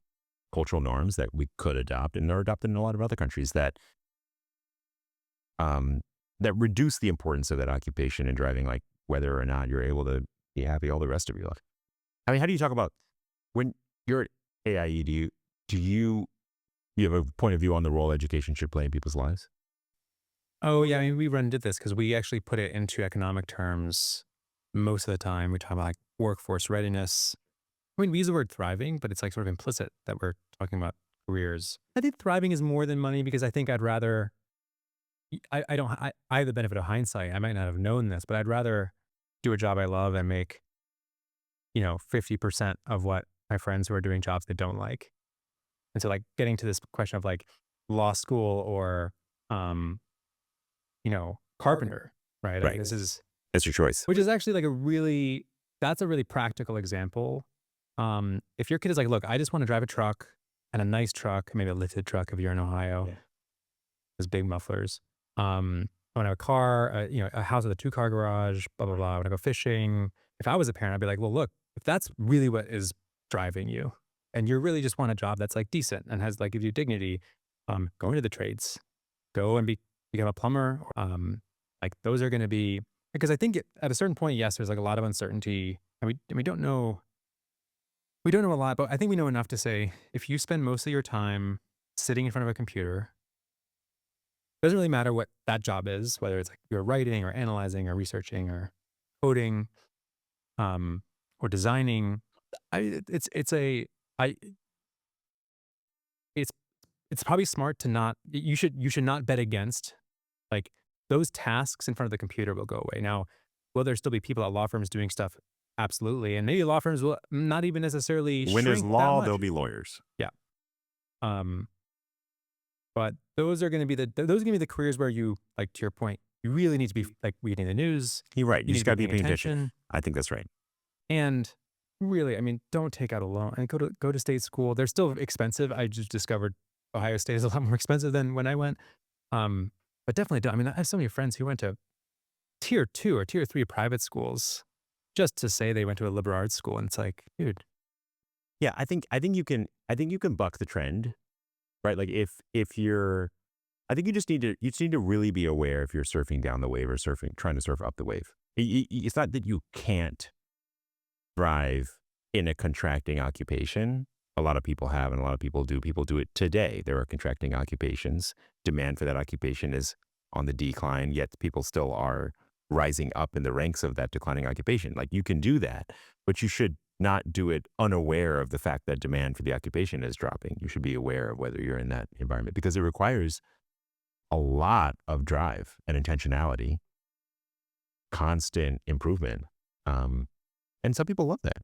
Speaker 1: cultural norms that we could adopt and are adopted in a lot of other countries that reduce the importance of that occupation in driving like whether or not you're able to be happy all the rest of your life. I mean, how do you talk about when you're at AIE? Do you have a point of view on the role education should play in people's lives?
Speaker 2: Oh yeah, I mean, we run into this because we actually put it into economic terms most of the time. We talk about like workforce readiness. I mean, we use the word thriving, but it's like sort of implicit that we're talking about careers. I think thriving is more than money because I think I'd rather, I don't, I have the benefit of hindsight. I might not have known this, but I'd rather do a job I love and make, 50% of what my friends who are doing jobs they don't like. And so like getting to this question of like law school or, um, carpenter, right? Like
Speaker 1: Right.
Speaker 2: this is,
Speaker 1: That's your choice.
Speaker 2: which is actually like that's a really practical example. If your kid is like, look, I just want to drive a truck and a nice truck, maybe a lifted truck if you're in Ohio,
Speaker 1: Yeah.
Speaker 2: those big mufflers. I want to have a car, a house with a 2-car garage, blah, blah, blah. I want to go fishing. If I was a parent, I'd be like, well, look, if that's really what is driving you and you really just want a job that's like decent and has like gives you dignity, go into the trades, go and become a plumber. Like those are going to be, because I think at a certain point, yes, there's like a lot of uncertainty and we don't know. We don't know a lot, but I think we know enough to say if you spend most of your time sitting in front of a computer, doesn't really matter what that job is, whether it's like you're writing or analyzing or researching or coding, or designing. I it's a I it's it's probably smart to not you should not bet against like those tasks in front of the computer will go away. Now, will there still be people at law firms doing stuff? Absolutely. And maybe law firms will not even necessarily
Speaker 1: When there's
Speaker 2: shrink that
Speaker 1: law, there'll
Speaker 2: much.
Speaker 1: be lawyers.
Speaker 2: Yeah. Um, but those are going to be the careers where you, like, to your point, you really need to be like reading the news.
Speaker 1: You're right.
Speaker 2: You
Speaker 1: You
Speaker 2: need
Speaker 1: just
Speaker 2: to be
Speaker 1: got to be
Speaker 2: paying
Speaker 1: paying attention.
Speaker 2: attention.
Speaker 1: I think that's right.
Speaker 2: And really, I mean, don't take out a loan and go to state school. They're still expensive. I just discovered Ohio State is a lot more expensive than when I went. Um, but definitely don't. I mean, I have so many friends who went to tier 2 or tier 3 private schools just to say they went to a liberal arts school, and it's like, dude,
Speaker 1: Yeah, I think you can buck the trend, right? Like if you're I think you just need to really be aware if you're surfing down the wave or trying to surf up the wave. It's not that you can't thrive in a contracting occupation. A lot of people have, and a lot of people do. People do it today. There are contracting occupations. Demand for that occupation is on the decline, yet people still are rising up in the ranks of that declining occupation. Like, you can do that, but you should not do it unaware of the fact that demand for the occupation is dropping. You should be aware of whether you're in that environment, because it requires a lot of drive and intentionality, constant improvement. Um, and some people love that.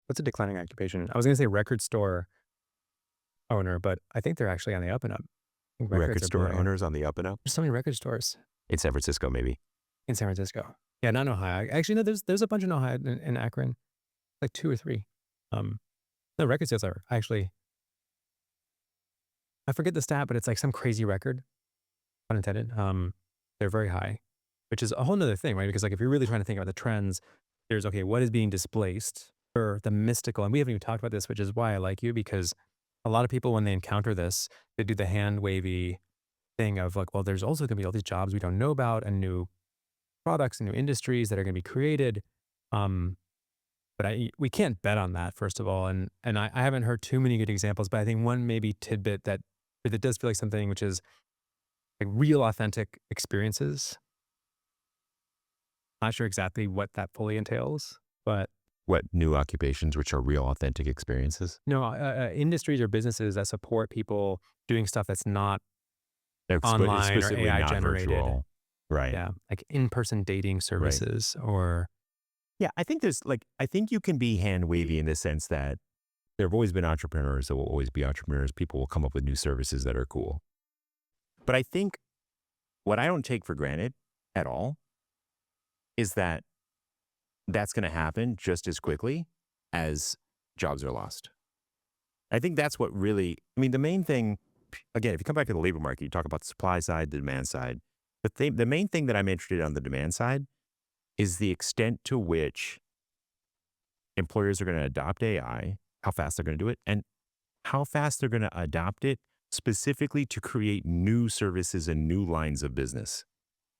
Speaker 2: what's a declining occupation? I was going to say record store owner, but I think they're actually on the up and up. I think
Speaker 1: Record
Speaker 2: records are
Speaker 1: store
Speaker 2: booming.
Speaker 1: owners on the up and up.
Speaker 2: There's so many record stores
Speaker 1: In San Francisco, maybe.
Speaker 2: in San Francisco. Yeah, not in Ohio. Actually, no, there's a bunch in Ohio, in Akron, like 2 or 3. Um, the record sales are actually, I forget the stat, but it's like some crazy record, pun intended. They're very high, which is a whole nother thing, right? Because, like, if you're really trying to think about the trends, there's, okay, what is being displaced for the mystical? And we haven't even talked about this, which is why I like you, because a lot of people, when they encounter this, they do the hand wavy thing of like, well, there's also going to be all these jobs we don't know about, and new products and new industries that are going to be created. Um, but we can't bet on that, first of all. And I haven't heard too many good examples, but I think one maybe tidbit that does feel like something, which is like real authentic experiences. Not sure exactly what that fully entails, but
Speaker 1: What new occupations, which are real authentic experiences?
Speaker 2: no, industries or businesses that support people doing stuff that's not
Speaker 1: It's
Speaker 2: online or
Speaker 1: specifically
Speaker 2: AI
Speaker 1: not
Speaker 2: generated.
Speaker 1: virtual. Right.
Speaker 2: Yeah, like in-person dating
Speaker 1: Right.
Speaker 2: services or
Speaker 1: Yeah, I think you can be hand wavy in the sense that there have always been entrepreneurs. There will always be entrepreneurs. People will come up with new services that are cool. But I think what I don't take for granted at all is that that's going to happen just as quickly as jobs are lost. I think that's what really, I mean, the main thing, again, if you come back to the labor market, you talk about the supply side, the demand side. The main thing that I'm interested in on the demand side is the extent to which employers are going to adopt AI, how fast they're going to do it, and how fast they're going to adopt it specifically to create new services and new lines of business.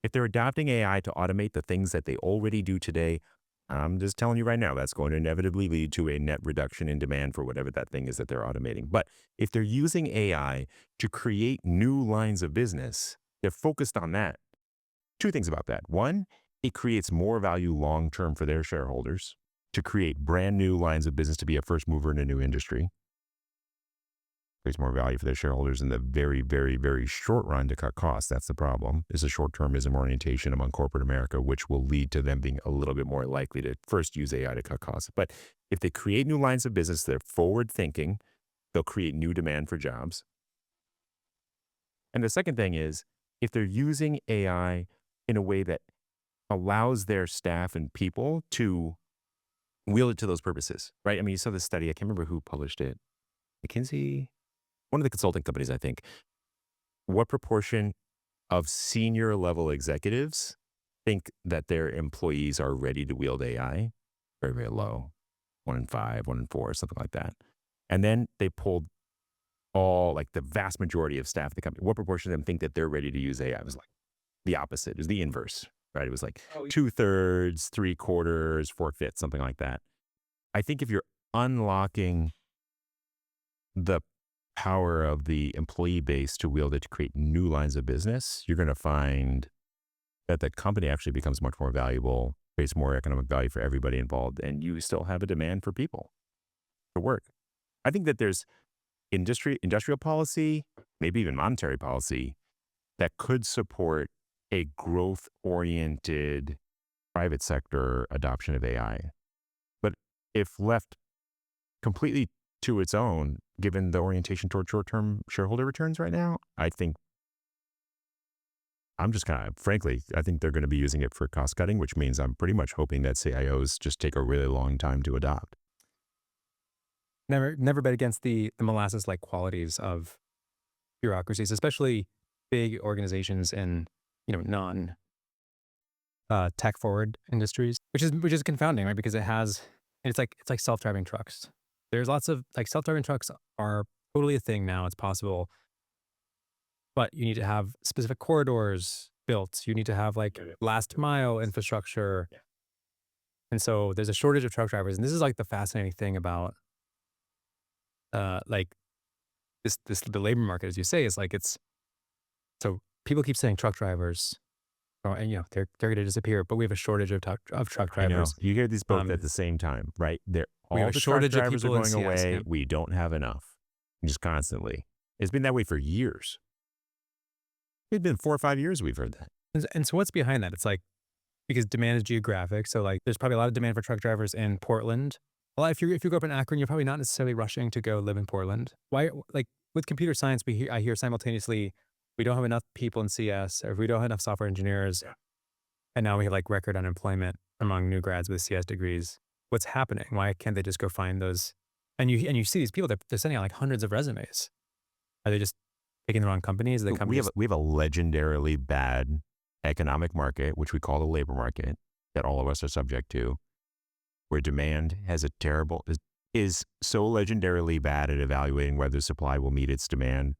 Speaker 1: If they're adopting AI to automate the things that they already do today, I'm just telling you right now, that's going to inevitably lead to a net reduction in demand for whatever that thing is that they're automating. But if they're using AI to create new lines of business, they're focused on that. Two things about that. One, it creates more value long term for their shareholders to create brand new lines of business, to be a first mover in a new industry. Creates more value for their shareholders in the very, very, very short run to cut costs. That's the problem, is a short-termism orientation among corporate America, which will lead to them being a little bit more likely to first use AI to cut costs. But if they create new lines of business, they're forward thinking, they'll create new demand for jobs. And the second thing is, if they're using AI in a way that allows their staff and people to wield it to those purposes, right? I mean, you saw this study, I can't remember who published it. McKinsey, one of the consulting companies, I think. What proportion of senior level executives think that their employees are ready to wield AI? Very, very low. 1 in 5, 1 in 4, something like that. And then they pulled all, like, the vast majority of staff at the company. What proportion of them think that they're ready to use AI? It was like the opposite. It was the inverse, right? It was like 2/3, 3/4, 4/5, something like that. I think if you're unlocking the power of the employee base to wield it to create new lines of business, you're going to find that the company actually becomes much more valuable, creates more economic value for everybody involved, and you still have a demand for people to work. I think that there's industrial policy, maybe even monetary policy, that could support a growth oriented private sector adoption of AI. But if left completely to its own, given the orientation toward short term shareholder returns right now, I think I'm just kind of, frankly, I think they're going to be using it for cost cutting, which means I'm pretty much hoping that CIOs just take a really long time to adopt.
Speaker 2: Never bet against the molasses like qualities of bureaucracies, especially big organizations in, non tech forward industries, which is confounding, right? Because it's like self-driving trucks. There's lots of like self-driving trucks are totally a thing now. It's possible, but you need to have specific corridors built. You need to have like last mile infrastructure.
Speaker 1: Yeah.
Speaker 2: And so there's a shortage of truck drivers. And this is like the fascinating thing about like the labor market, as you say, is like it's so people keep saying truck drivers, and they're gonna disappear, but we have a shortage of truck
Speaker 1: I know.
Speaker 2: drivers.
Speaker 1: You hear these both at
Speaker 2: Um,
Speaker 1: the same time, right?
Speaker 2: we have
Speaker 1: All
Speaker 2: a
Speaker 1: the truck
Speaker 2: shortage of
Speaker 1: drivers are
Speaker 2: people in
Speaker 1: going
Speaker 2: CS.
Speaker 1: away.
Speaker 2: Yep.
Speaker 1: We don't have enough. Just constantly. It's been that way for years. It's been 4 or 5 years we've heard that.
Speaker 2: And so what's behind that? It's like because demand is geographic. So like there's probably a lot of demand for truck drivers in Portland. Well, if you grow up in Akron, you're probably not necessarily rushing to go live in Portland. Why like with computer science, I hear simultaneously we don't have enough people in CS or we don't have enough software engineers.
Speaker 1: Yeah.
Speaker 2: And now we have like record unemployment among new grads with CS degrees. What's happening? Why can't they just go find those? And you see these people, they're sending out like hundreds of resumes. Are they just picking the wrong companies? Are the
Speaker 1: We have,
Speaker 2: companies?
Speaker 1: we have a legendarily bad economic market, which we call the labor market, that all of us are subject to, where demand has a terrible, is so legendarily bad at evaluating whether supply will meet its demand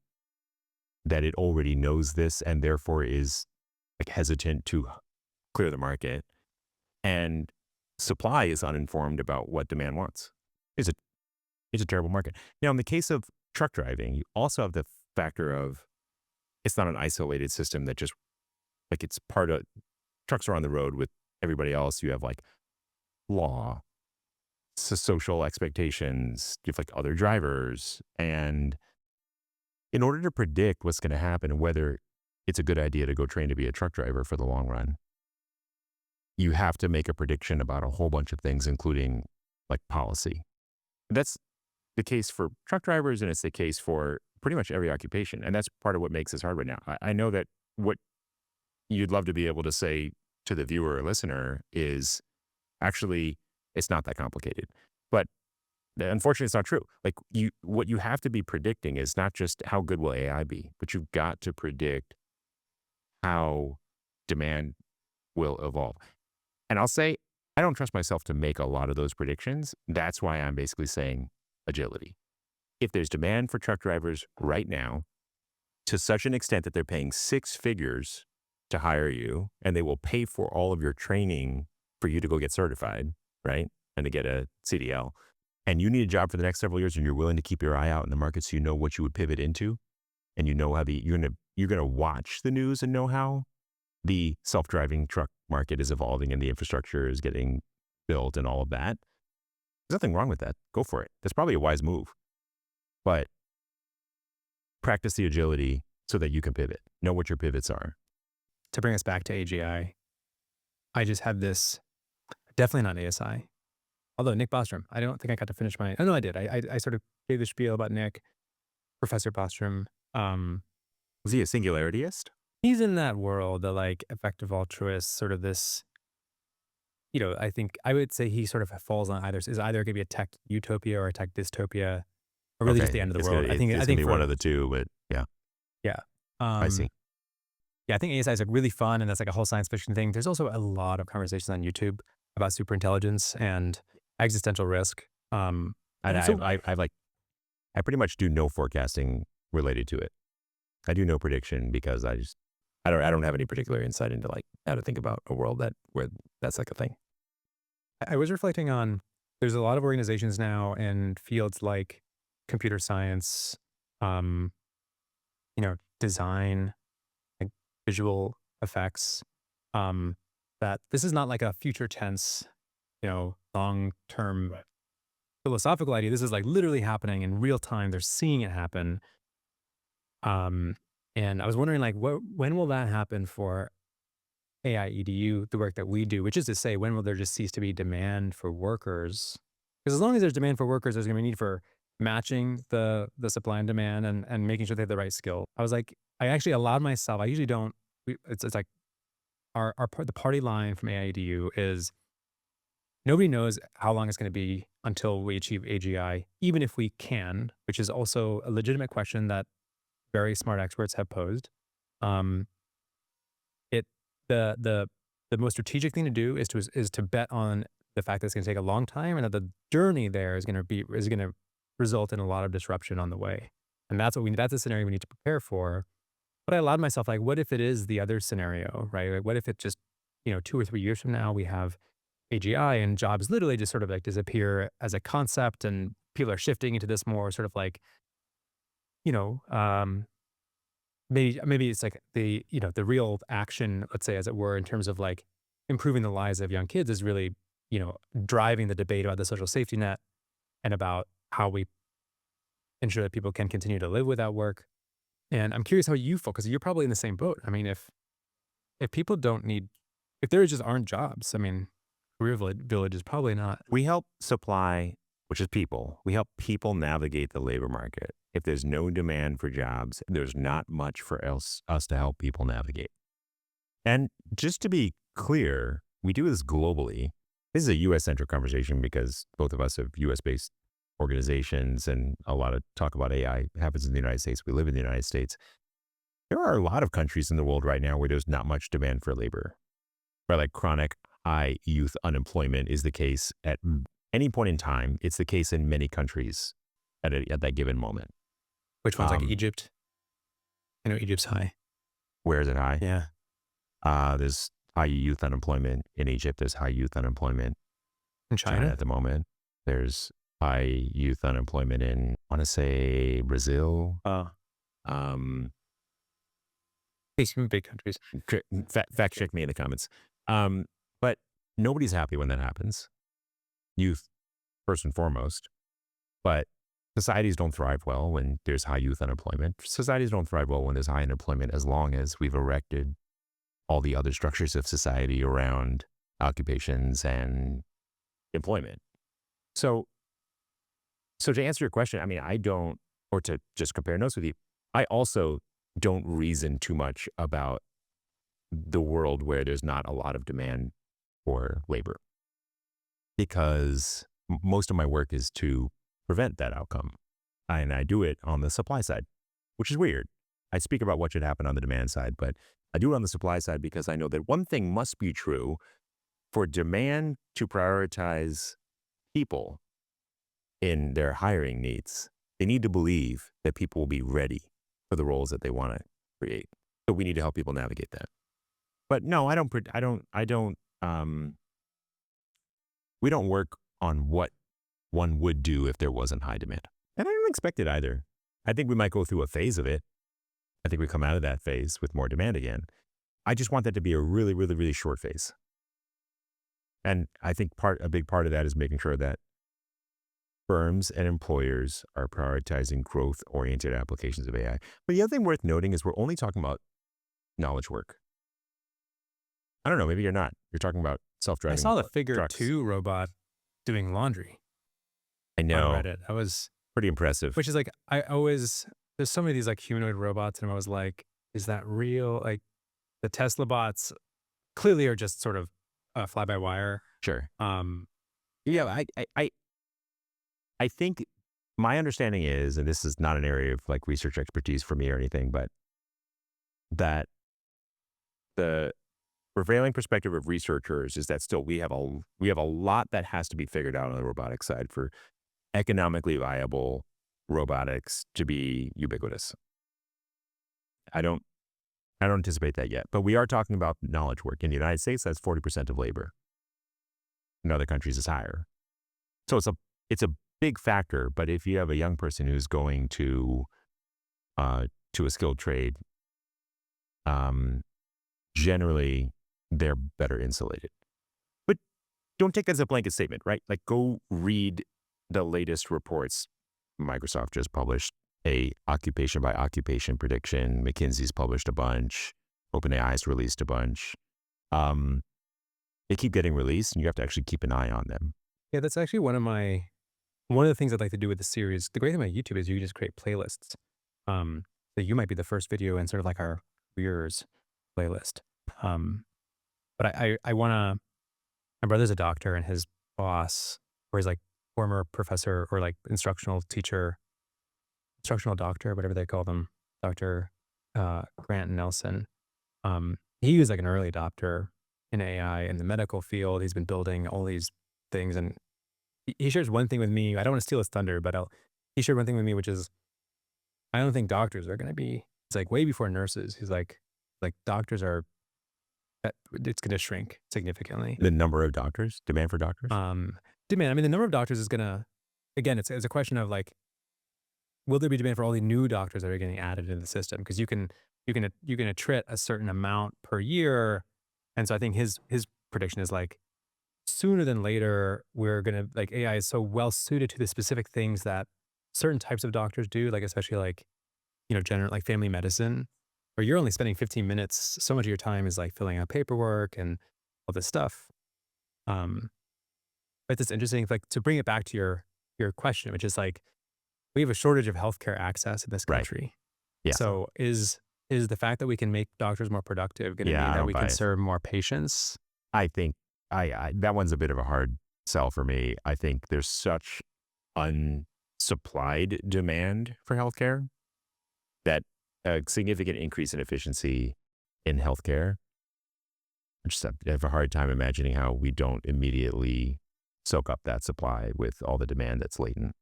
Speaker 1: that it already knows this and therefore is like hesitant to clear the market. And supply is uninformed about what demand wants. It's a it's a terrible market. Now, in the case of truck driving, you also have the factor of it's not an isolated system that just like it's part of trucks are on the road with everybody else. You have like law, social expectations, you have like other drivers. And in order to predict what's going to happen and whether it's a good idea to go train to be a truck driver for the long run, you have to make a prediction about a whole bunch of things, including like policy. That's the case for truck drivers and it's the case for pretty much every occupation. And that's part of what makes this hard right now. I know that what you'd love to be able to say to the viewer or listener is actually, it's not that complicated. But unfortunately, it's not true. Like what you have to be predicting is not just how good will AI be, but you've got to predict how demand will evolve. And I'll say, I don't trust myself to make a lot of those predictions. That's why I'm basically saying agility. If there's demand for truck drivers right now to such an extent that they're paying six figures to hire you and they will pay for all of your training for you to go get certified, right? And to get a CDL, and you need a job for the next several years and you're willing to keep your eye out in the market so you know what you would pivot into and you know how you're gonna watch the news and know how the self-driving truck market is evolving and the infrastructure is getting built and all of that. There's nothing wrong with that. Go for it. That's probably a wise move. But practice the agility so that you can pivot. Know what your pivots are.
Speaker 2: To bring us back to AGI, I just had this, definitely not ASI. Although Nick Bostrom, I don't think I got to finish my, oh no, I did. I sort of gave the spiel about Nick, Professor Bostrom.
Speaker 1: Was he a singularityist?
Speaker 2: He's in that world, the like effective altruist, sort of this, I think I would say he sort of falls on is either going to be a tech utopia or a tech dystopia, or really just the
Speaker 1: Okay.
Speaker 2: end of the
Speaker 1: It's
Speaker 2: world.
Speaker 1: gonna,
Speaker 2: I think,
Speaker 1: it's
Speaker 2: I
Speaker 1: gonna
Speaker 2: think
Speaker 1: be
Speaker 2: for,
Speaker 1: one of the two, but yeah,
Speaker 2: yeah.
Speaker 1: I see.
Speaker 2: Yeah, I think ASI is like really fun and that's like a whole science fiction thing. There's also a lot of conversations on YouTube about superintelligence and existential risk.
Speaker 1: And
Speaker 2: So
Speaker 1: I pretty much do no forecasting related to it. I do no prediction because I don't have any particular insight into like how to think about a world where that's like a thing.
Speaker 2: I was reflecting on, there's a lot of organizations now in fields like computer science, design, like visual effects, that this is not like a future tense, long-term
Speaker 1: Right.
Speaker 2: philosophical idea. This is like literally happening in real time. They're seeing it happen. And I was wondering like when will that happen for AI EDU, the work that we do, which is to say, when will there just cease to be demand for workers? Because as long as there's demand for workers, there's going to be need for matching the supply and demand and making sure they have the right skill. I was like, I actually allowed myself. I usually don't. It's like the party line from AI EDU is nobody knows how long it's going to be until we achieve AGI, even if we can, which is also a legitimate question that very smart experts have posed. Um, it the the most strategic thing to do is to bet on the fact that it's going to take a long time and that the journey there is going to result in a lot of disruption on the way. And that's a scenario we need to prepare for. But I allowed myself like, what if it is the other scenario, right? Like, what if it just 2 or 3 years from now we have AGI and jobs literally just sort of like disappear as a concept, and people are shifting into this more sort of like you know um, maybe it's like the real action, let's say, as it were, in terms of like improving the lives of young kids is really, driving the debate about the social safety net and about how we ensure that people can continue to live without work. And I'm curious how you feel, because you're probably in the same boat. I mean, if people don't need, if there just aren't jobs, I mean, village is probably not.
Speaker 1: We help supply, which is people. We help people navigate the labor market. If there's no demand for jobs, there's not much for us to help people navigate. And just to be clear, we do this globally. This is a US-centric conversation because both of us have US-based organizations, and a lot of talk about AI happens in the United States. We live in the United States. There are a lot of countries in the world right now where there's not much demand for labor, where like chronic high youth unemployment is the case at any point in time. It's the case in many countries at that given moment.
Speaker 2: Which one's like
Speaker 1: Um,
Speaker 2: Egypt? I know Egypt's high.
Speaker 1: Where is it high?
Speaker 2: Yeah.
Speaker 1: There's high youth unemployment in Egypt. There's high youth unemployment
Speaker 2: In
Speaker 1: in China
Speaker 2: China?
Speaker 1: at the moment. There's high youth unemployment in, I want to say, Brazil.
Speaker 2: Oh,
Speaker 1: Um,
Speaker 2: these big countries.
Speaker 1: fact check me in the comments. But nobody's happy when that happens. Youth, first and foremost. But societies don't thrive well when there's high youth unemployment. Societies don't thrive well when there's high unemployment, as long as we've erected all the other structures of society around occupations and employment. So, so to answer your question, I mean, I don't, or to just compare notes with you, I also don't reason too much about the world where there's not a lot of demand for labor, because most of my work is to prevent that outcome. And I do it on the supply side, which is weird. I speak about what should happen on the demand side, but I do it on the supply side because I know that one thing must be true: for demand to prioritize people in their hiring needs, they need to believe that people will be ready for the roles that they want to create. So we need to help people navigate that. But no, we don't work on what one would do if there wasn't high demand. And I don't expect it either. I think we might go through a phase of it. I think we come out of that phase with more demand again. I just want that to be a really, really, really short phase. And I think a big part of that is making sure that firms and employers are prioritizing growth-oriented applications of AI. But the other thing worth noting is we're only talking about knowledge work. I don't know, maybe you're not. You're talking about
Speaker 2: I
Speaker 1: self-driving
Speaker 2: saw the Figure
Speaker 1: trucks.
Speaker 2: 2 robot doing laundry
Speaker 1: I
Speaker 2: on
Speaker 1: know,
Speaker 2: Reddit. I was,
Speaker 1: pretty impressive.
Speaker 2: which is like, there's so many of these like humanoid robots, and I was like, is that real? Like the Tesla bots clearly are just sort of fly by wire.
Speaker 1: Sure.
Speaker 2: Um,
Speaker 1: Yeah, I think my understanding is, and this is not an area of like research expertise for me or anything, but that the prevailing perspective of researchers is that still we have a lot that has to be figured out on the robotics side for economically viable robotics to be ubiquitous. I don't anticipate that yet, but we are talking about knowledge work. In the United States, that's 40% of labor. In other countries, it's higher. So it's a big factor. But if you have a young person who's going to a skilled trade, generally they're better insulated. But don't take that as a blanket statement, right? Like, go read the latest reports. Microsoft just published a occupation by occupation prediction. McKinsey's published a bunch. OpenAI's released a bunch. um, they keep getting released, and you have to actually keep an eye on them.
Speaker 2: Yeah, that's actually one of the things I'd like to do with the series. The great thing about YouTube is you can just create playlists. So you might be the first video in sort of like our careers playlist. Um, but I want to. My brother's a doctor, and his boss, or his like former professor or like instructional teacher, instructional doctor, whatever they call them, Doctor Grant Nelson. He was like an early adopter in AI in the medical field. He's been building all these things, and he shares one thing with me. I don't want to steal his thunder, but he shared one thing with me, which is I don't think doctors are going to be. It's like way before nurses. He's like doctors are. It's going to shrink significantly.
Speaker 1: The number of doctors, demand for doctors.
Speaker 2: Demand. I mean, the number of doctors is going to. Again, it's a question of like, will there be demand for all the new doctors that are getting added into the system? Because you can attrit a certain amount per year, and so I think his prediction is like sooner than later, we're gonna like AI is so well suited to the specific things that certain types of doctors do, like especially like, general like family medicine, where you're only spending 15 minutes. So much of your time is like filling out paperwork and all this stuff. Um, but it's interesting, like to bring it back to your question, which is like we have a shortage of healthcare access in this
Speaker 1: Right.
Speaker 2: country.
Speaker 1: Yeah.
Speaker 2: So is the fact that we can make doctors more productive going to
Speaker 1: Yeah,
Speaker 2: mean
Speaker 1: I
Speaker 2: that
Speaker 1: don't
Speaker 2: we
Speaker 1: buy
Speaker 2: can
Speaker 1: it.
Speaker 2: serve more patients?
Speaker 1: I think I that one's a bit of a hard sell for me. I think there's such unsupplied demand for healthcare that a significant increase in efficiency in healthcare. I have a hard time imagining how we don't immediately soak up that supply with all the demand that's latent.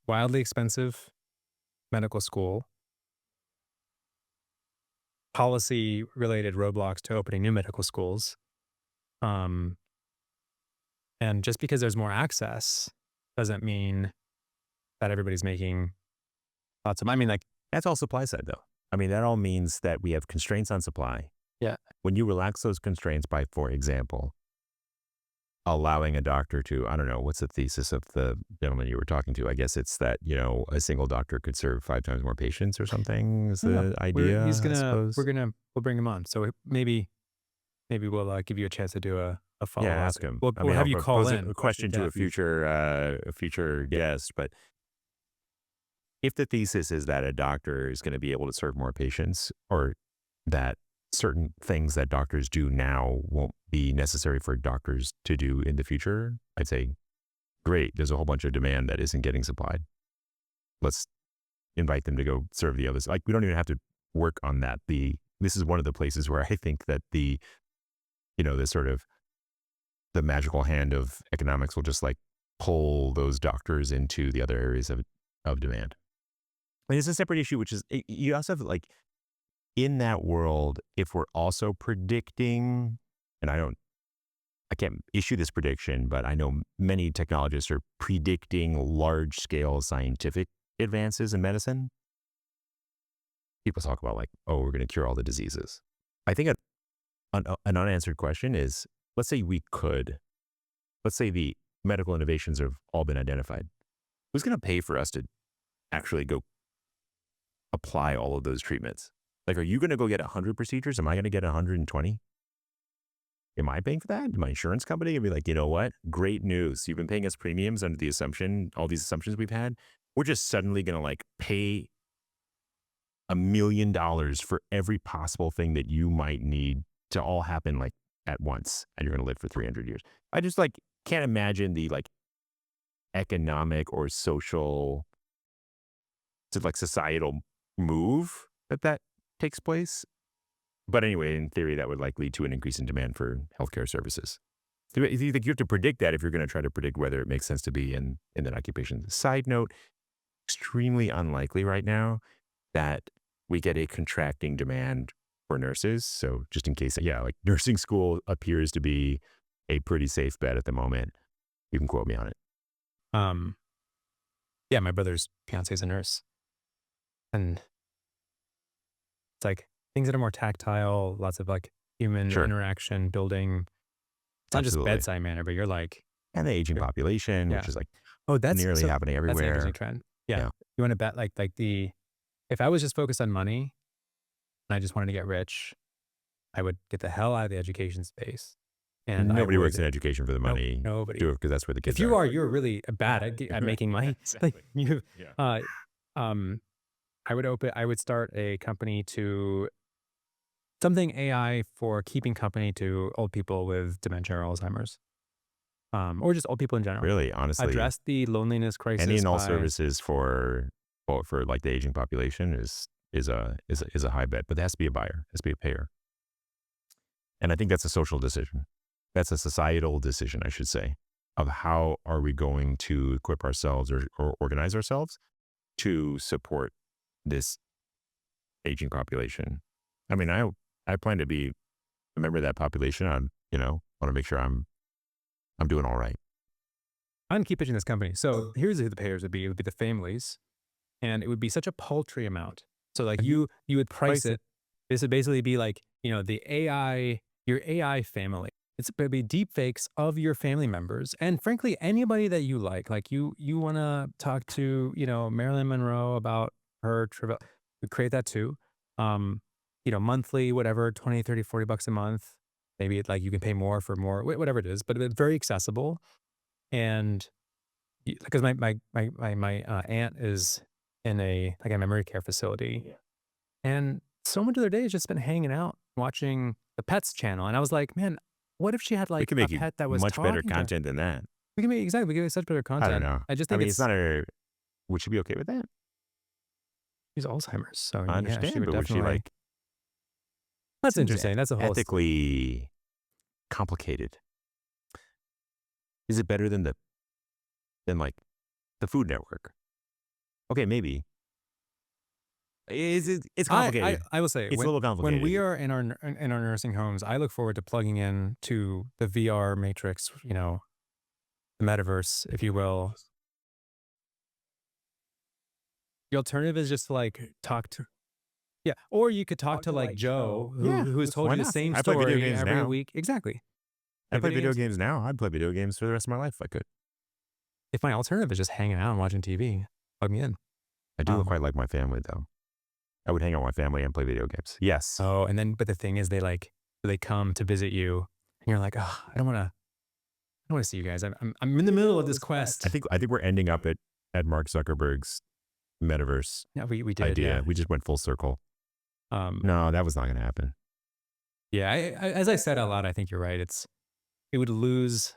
Speaker 2: Wildly expensive medical school, policy related roadblocks to opening new medical schools. Um, and just because there's more access doesn't mean that everybody's making lots of. I mean, like,
Speaker 1: That's all supply side, though. I mean, that all means that we have constraints on supply.
Speaker 2: yeah,
Speaker 1: When you relax those constraints by, for example, allowing a doctor to, I don't know, what's the thesis of the gentleman you were talking to? I guess it's that, a single doctor could serve 5 times more patients or something is
Speaker 2: no,
Speaker 1: the idea, I suppose.
Speaker 2: we'll bring him on. So maybe we'll give you a chance to do a
Speaker 1: Yeah,
Speaker 2: follow up.
Speaker 1: ask him. I
Speaker 2: We'll
Speaker 1: mean,
Speaker 2: have
Speaker 1: I'll
Speaker 2: you call
Speaker 1: propose
Speaker 2: in.
Speaker 1: a question to
Speaker 2: Yeah.
Speaker 1: a future guest, but if the thesis is that a doctor is going to be able to serve more patients or that certain things that doctors do now won't be necessary for doctors to do in the future, I'd say, great, there's a whole bunch of demand that isn't getting supplied. Let's invite them to go serve the others. Like, we don't even have to work on that. This is one of the places where I think that the sort of the magical hand of economics will just like pull those doctors into the other areas of demand. I mean, it's a separate issue, which is you also have like in that world, if we're also predicting, and I can't issue this prediction, but I know many technologists are predicting large scale scientific advances in medicine. People talk about like, oh, we're going to cure all the diseases. I think an unanswered question is, let's say let's say the medical innovations have all been identified. Who's going to pay for us to actually go apply all of those treatments? Like, are you going to go get 100 procedures? Am I going to get 120? Am I paying for that? My insurance company going to be like, you know what? Great news. You've been paying us premiums under the assumption, all these assumptions we've had. We're just suddenly going to like pay $1 million for every possible thing that you might need to all happen like at once. And you're going to live for 300 years. I just like can't imagine the like economic or social to like societal move that takes place. But anyway, in theory, that would like lead to an increase in demand for healthcare services. So you think you have to predict that if you're going to try to predict whether it makes sense to be in that occupation. Side note, extremely unlikely right now that we get a contracting demand for nurses. So just in case, yeah, like nursing school appears to be a pretty safe bet at the moment. You can quote me on it.
Speaker 2: Um, yeah, my brother's fiance is a nurse, and it's like things that are more tactile, lots of like human
Speaker 1: Sure.
Speaker 2: interaction, building. It's not just
Speaker 1: Absolutely.
Speaker 2: bedside manner, but you're like,
Speaker 1: And the aging
Speaker 2: you're-
Speaker 1: population,
Speaker 2: yeah.
Speaker 1: which is like
Speaker 2: Oh,
Speaker 1: nearly happening
Speaker 2: that's an interesting
Speaker 1: everywhere.
Speaker 2: trend. Yeah.
Speaker 1: Yeah.
Speaker 2: You want to bet if I was just focused on money and I just wanted to get rich, I would get the hell out of the education space. And I
Speaker 1: Nobody works
Speaker 2: would,
Speaker 1: in education for the
Speaker 2: no,
Speaker 1: money.
Speaker 2: nobody.
Speaker 1: Do it because that's where the
Speaker 2: If
Speaker 1: kids
Speaker 2: you
Speaker 1: are.
Speaker 2: are, you're really bad at, at making money. Like
Speaker 1: Exactly.
Speaker 2: you,
Speaker 1: Yeah.
Speaker 2: uh, um, I would start a company to something AI for keeping company to old people with dementia or Alzheimer's, or just old people in general.
Speaker 1: Really, honestly,
Speaker 2: Address the loneliness
Speaker 1: any
Speaker 2: crisis
Speaker 1: and all
Speaker 2: by,
Speaker 1: services for well, for like the aging population is a high bet, but there has to be a buyer, has to be a payer, and I think that's a social decision. That's a societal decision, I should say, of how are we going to equip ourselves or organize ourselves to support this aging population. I mean, I plan to be a member of that population. Want to make sure I'm doing all right.
Speaker 2: I'm gonna keep pitching this company. So here's who the payers would be. It would be the families, and it would be such a paltry amount. So like
Speaker 1: Mhm.
Speaker 2: you would price
Speaker 1: Price it.
Speaker 2: it. This would basically be like, the AI, your AI family. It's going to be deep fakes of your family members, and frankly, anybody that you like. Like you want to talk to, Marilyn Monroe about her trivia. We create that too. Um, monthly, whatever, 20, 30, $40 a month. Maybe like you can pay more for more, whatever it is, but it's very accessible. And because my aunt is in a memory care facility,
Speaker 1: Yeah.
Speaker 2: and so much of their day has just been hanging out watching the pets channel, and I was like, "Man, what if she had,
Speaker 1: We
Speaker 2: like,
Speaker 1: can
Speaker 2: a
Speaker 1: make you
Speaker 2: pet that was
Speaker 1: much better
Speaker 2: talking to her?"
Speaker 1: content than that.
Speaker 2: We can make such better
Speaker 1: I don't
Speaker 2: content.
Speaker 1: know.
Speaker 2: I just
Speaker 1: I
Speaker 2: think
Speaker 1: mean, it's
Speaker 2: it's
Speaker 1: not a. Would she be okay with that?
Speaker 2: she's Alzheimer's, so
Speaker 1: I
Speaker 2: yeah, she
Speaker 1: understand,
Speaker 2: would
Speaker 1: but would she
Speaker 2: definitely.
Speaker 1: like?
Speaker 2: That's
Speaker 1: Seems
Speaker 2: interesting, that's a whole s
Speaker 1: ethically complicated. Is it better than like the Food Network? Okay, maybe. Is it? It's complicated.
Speaker 2: I will say,
Speaker 1: It's a little
Speaker 2: when we
Speaker 1: complicated.
Speaker 2: are in our nursing homes, I look forward to plugging in to the VR matrix, the metaverse, if you will. The alternative is just to, like, talk to, yeah, or you could talk to, like, Joe,
Speaker 1: Yeah,
Speaker 2: who's told
Speaker 1: why
Speaker 2: you the
Speaker 1: not?
Speaker 2: same
Speaker 1: I play video
Speaker 2: story
Speaker 1: games
Speaker 2: every
Speaker 1: now.
Speaker 2: week. Exactly.
Speaker 1: I
Speaker 2: Play
Speaker 1: play
Speaker 2: video
Speaker 1: video
Speaker 2: games.
Speaker 1: games now. I'd play video games for the rest of my life if I could.
Speaker 2: If my alternative is just hanging out and watching TV, plug me in.
Speaker 1: I do
Speaker 2: Um,
Speaker 1: quite like my family though. I would hang out with my family and play video games. Yes.
Speaker 2: oh, and then but the thing is they come to visit you, and you're like, "Oh, I don't wanna see you guys. I'm in the middle of this
Speaker 1: I
Speaker 2: quest."
Speaker 1: think I think we're ending up at Mark Zuckerberg's metaverse
Speaker 2: Yeah, we did,
Speaker 1: idea.
Speaker 2: yeah.
Speaker 1: We just went full circle.
Speaker 2: Um,
Speaker 1: No, that was not going to happen.
Speaker 2: yeah, as I said out loud, I think you're right. It would lose,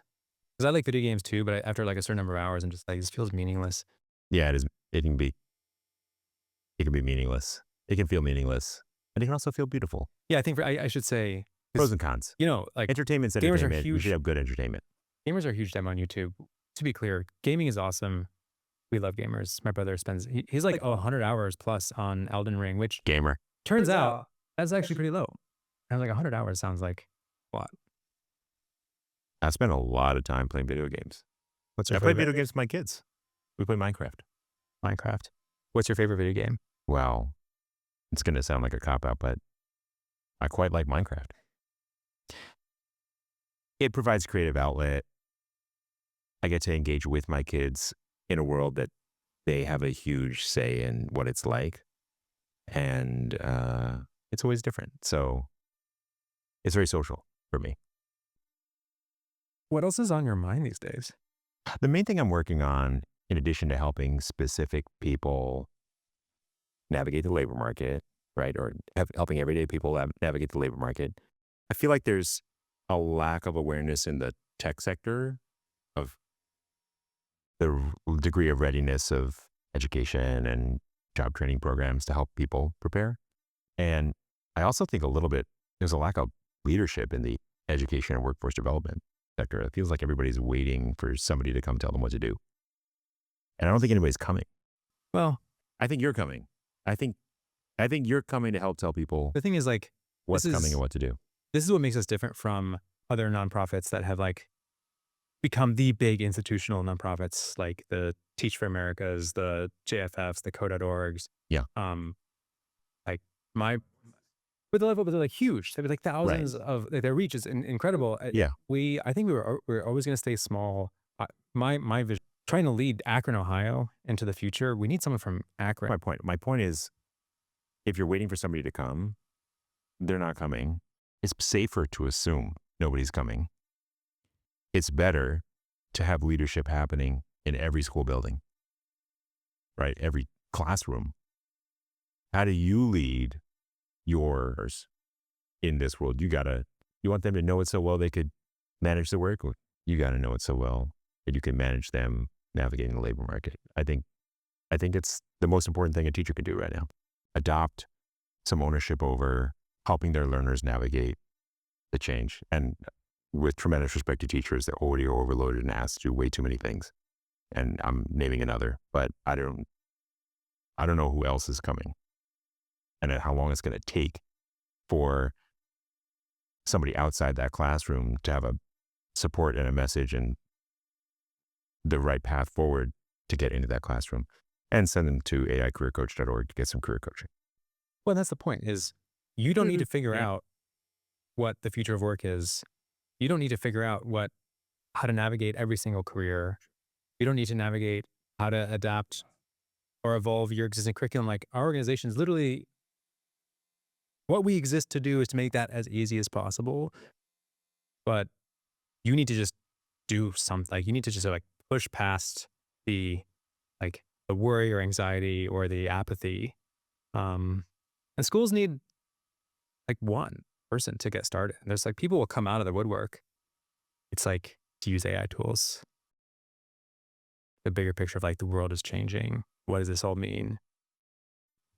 Speaker 2: because I like video games too, but after, like, a certain number of hours, I'm just like, "This feels meaningless."
Speaker 1: Yeah, it is. It can be meaningless. It can feel meaningless, and it can also feel beautiful.
Speaker 2: Yeah, I think I should say,
Speaker 1: Pros
Speaker 2: 'cause,
Speaker 1: and cons.
Speaker 2: like,
Speaker 1: Entertainment's
Speaker 2: gamers are
Speaker 1: entertainment. We should
Speaker 2: huge
Speaker 1: have good entertainment.
Speaker 2: gamers are a huge time on YouTube. To be clear, gaming is awesome. We love gamers. My brother he's like 100 hours plus on Elden Ring, which
Speaker 1: Gamer.
Speaker 2: turns out that's actually pretty low. I was like, 100 hours sounds like a lot.
Speaker 1: I spend a lot of time playing video games.
Speaker 2: What's
Speaker 1: I
Speaker 2: your
Speaker 1: play
Speaker 2: favorite?
Speaker 1: video games with my kids. We play Minecraft.
Speaker 2: Minecraft. What's your favorite video game?
Speaker 1: Well, it's going to sound like a cop out, but I quite like Minecraft. It provides creative outlet. I get to engage with my kids in a world that they have a huge say in what it's like. And it's always different. So it's very social for me.
Speaker 2: What else is on your mind these days?
Speaker 1: The main thing I'm working on, in addition to helping specific people navigate the labor market, right, or helping everyday people navigate the labor market, I feel like there's a lack of awareness in the tech sector of the degree of readiness of education and job training programs to help people prepare. And I also think a little bit there's a lack of leadership in the education and workforce development sector. It feels like everybody's waiting for somebody to come tell them what to do. And I don't think anybody's coming.
Speaker 2: Well,
Speaker 1: I think you're coming. I think you're coming to help tell people
Speaker 2: the thing is, like,
Speaker 1: what's
Speaker 2: this
Speaker 1: coming
Speaker 2: is
Speaker 1: and what to do.
Speaker 2: this is what makes us different from other nonprofits that have, like, become the big institutional nonprofits, like the Teach for Americas, the JFFs, the Code.orgs.
Speaker 1: Yeah.
Speaker 2: Like my, but they're like huge. They're like
Speaker 1: Right.
Speaker 2: thousands of, like, their reach is incredible.
Speaker 1: Yeah.
Speaker 2: I think we're always going to stay small. My vision, trying to lead Akron, Ohio into the future. We need someone from Akron.
Speaker 1: My point is if you're waiting for somebody to come, they're not coming. it's safer to assume nobody's coming. It's better to have leadership happening in every school building, right? Every classroom. How do you lead yours in this world? You want them to know it so well they could manage the work, or you got to know it so well that you can manage them navigating the labor market. I think it's the most important thing a teacher can do right now. Adopt some ownership over helping their learners navigate the change. And with tremendous respect to teachers, they're already overloaded and asked to do way too many things. And I'm naming another, but I don't know who else is coming and how long it's going to take for somebody outside that classroom to have a support and a message and the right path forward to get into that classroom, and send them to aicareercoach.org to get some career coaching.
Speaker 2: Well, that's the point is you don't need to figure out what the future of work is. You don't need to figure out how to navigate every single career. You don't need to navigate how to adapt or evolve your existing curriculum. Like our organization is literally, what we exist to do is to make that as easy as possible. But you need to just do something. Like you need to just like push past the worry or anxiety or the apathy. And schools need like one person to get started. And there's like people will come out of the woodwork. It's like to use AI tools. The bigger picture of like the world is changing. What does this all mean?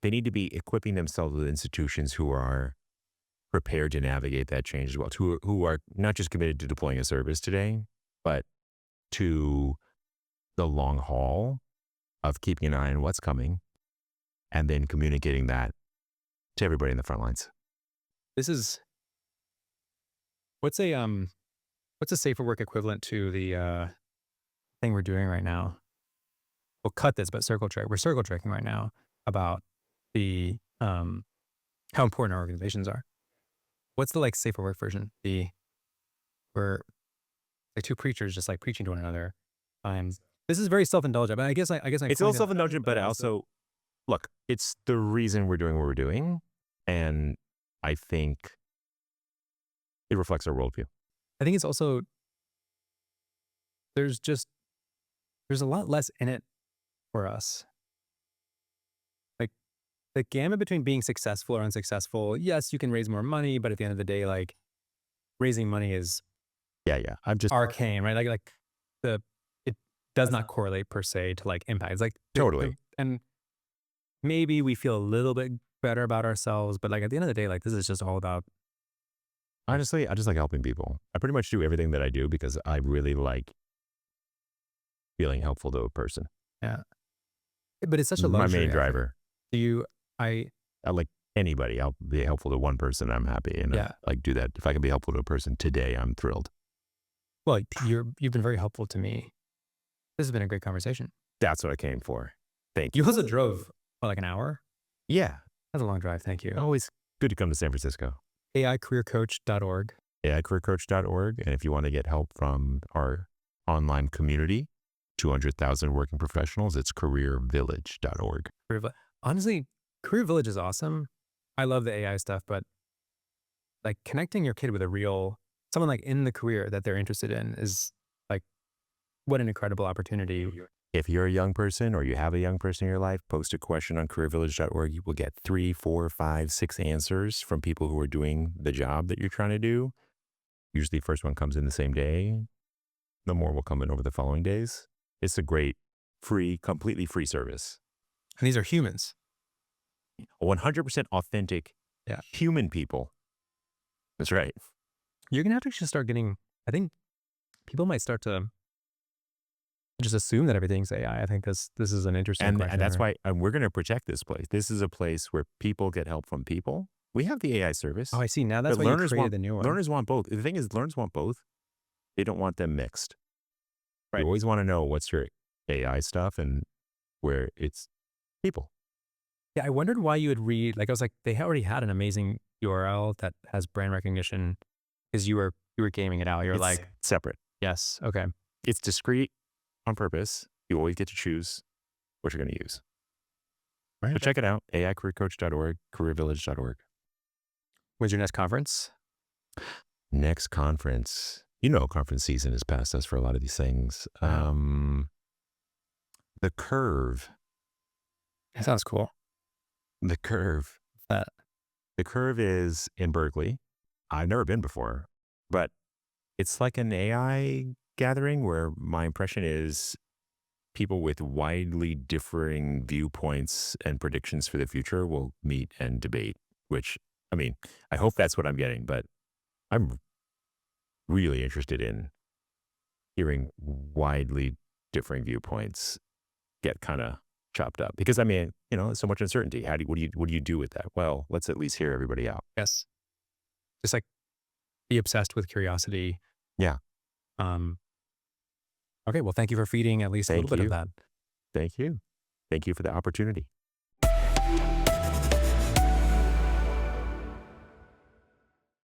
Speaker 1: They need to be equipping themselves with institutions who are prepared to navigate that change as well, who are not just committed to deploying a service today, but to the long haul of keeping an eye on what's coming and then communicating that to everybody in the front lines.
Speaker 2: This is what's a safer work equivalent to the thing we're doing right now? We'll cut this, but we're circle tracking right now about the how important our organizations are. What's the like safer work version? We're like two preachers just like preaching to one another. This is very self-indulgent, but I guess
Speaker 1: It's a little self-indulgent, but also, look, it's the reason we're doing what we're doing. And I think it reflects our worldview.
Speaker 2: I think it's also, there's a lot less in it for us. Like the gamut between being successful or unsuccessful, yes, you can raise more money, but at the end of the day, like raising money is
Speaker 1: Yeah. I'm just
Speaker 2: arcane, right? It does not correlate per se to like impact. It's like
Speaker 1: totally.
Speaker 2: And maybe we feel a little bit better about ourselves, but like at the end of the day, like this is just all about.
Speaker 1: Honestly, I just like helping people. I pretty much do everything that I do because I really like feeling helpful to a person.
Speaker 2: Yeah. But it's such a luxury.
Speaker 1: My main driver.
Speaker 2: I
Speaker 1: like anybody. I'll be helpful to one person. I'm happy. And
Speaker 2: Yeah.
Speaker 1: I like do that. If I can be helpful to a person today, I'm thrilled.
Speaker 2: Well, you've been very helpful to me. This has been a great conversation.
Speaker 1: That's what I came for. Thank you.
Speaker 2: You also drove, like an hour?
Speaker 1: Yeah.
Speaker 2: That's a long drive. Thank you.
Speaker 1: Always good to come to San Francisco.
Speaker 2: aicareercoach.org.
Speaker 1: aicareercoach.org. And if you want to get help from our online community, 200,000 working professionals, it's careervillage.org.
Speaker 2: Honestly, Career Village is awesome. I love the AI stuff, but like connecting your kid with someone like in the career that they're interested in is like, what an incredible opportunity.
Speaker 1: If you're a young person or you have a young person in your life, post a question on careervillage.org. You will get 3, 4, 5, 6 answers from people who are doing the job that you're trying to do. Usually the first one comes in the same day. The more will come in over the following days. It's a great, completely free service.
Speaker 2: And these are humans.
Speaker 1: 100% authentic human people. That's right.
Speaker 2: You're going to have to just start getting, I think people might start to just assume that everything's AI. I think this is an interesting question.
Speaker 1: And that's why we're going to protect this place. This is a place where people get help from people. We have the AI service.
Speaker 2: Oh, I see. Now that's why you created the new one.
Speaker 1: Learners want both. The thing is, learners want both. They don't want them mixed.
Speaker 2: Right.
Speaker 1: You always want to know what's your AI stuff and where it's people.
Speaker 2: Yeah, I wondered why you would read, like I was like, they already had an amazing URL that has brand recognition because you were gaming it out. You're
Speaker 1: It's
Speaker 2: like,
Speaker 1: separate.
Speaker 2: yes, okay.
Speaker 1: It's discrete on purpose. You always get to choose what you're going to use.
Speaker 2: Right.
Speaker 1: So check it out, aicareercoach.org, careervillage.org.
Speaker 2: When's your next conference?
Speaker 1: Next conference, conference season is past us for a lot of these things.
Speaker 2: Wow.
Speaker 1: The Curve,
Speaker 2: That sounds cool.
Speaker 1: the Curve,
Speaker 2: That
Speaker 1: the Curve is in Berkeley. I've never been before, but it's like an AI gathering where my impression is people with widely differing viewpoints and predictions for the future will meet and debate, which, I mean, I hope that's what I'm getting, but I'm really interested in hearing widely differing viewpoints get kind of chopped up because there's so much uncertainty. What do you do with that? Well, let's at least hear everybody out.
Speaker 2: yes, just like be obsessed with curiosity.
Speaker 1: Yeah.
Speaker 2: Um, okay, well, thank you for feeding at least a little
Speaker 1: Thank
Speaker 2: bit of
Speaker 1: you.
Speaker 2: that.
Speaker 1: Thank you. Thank you for the opportunity.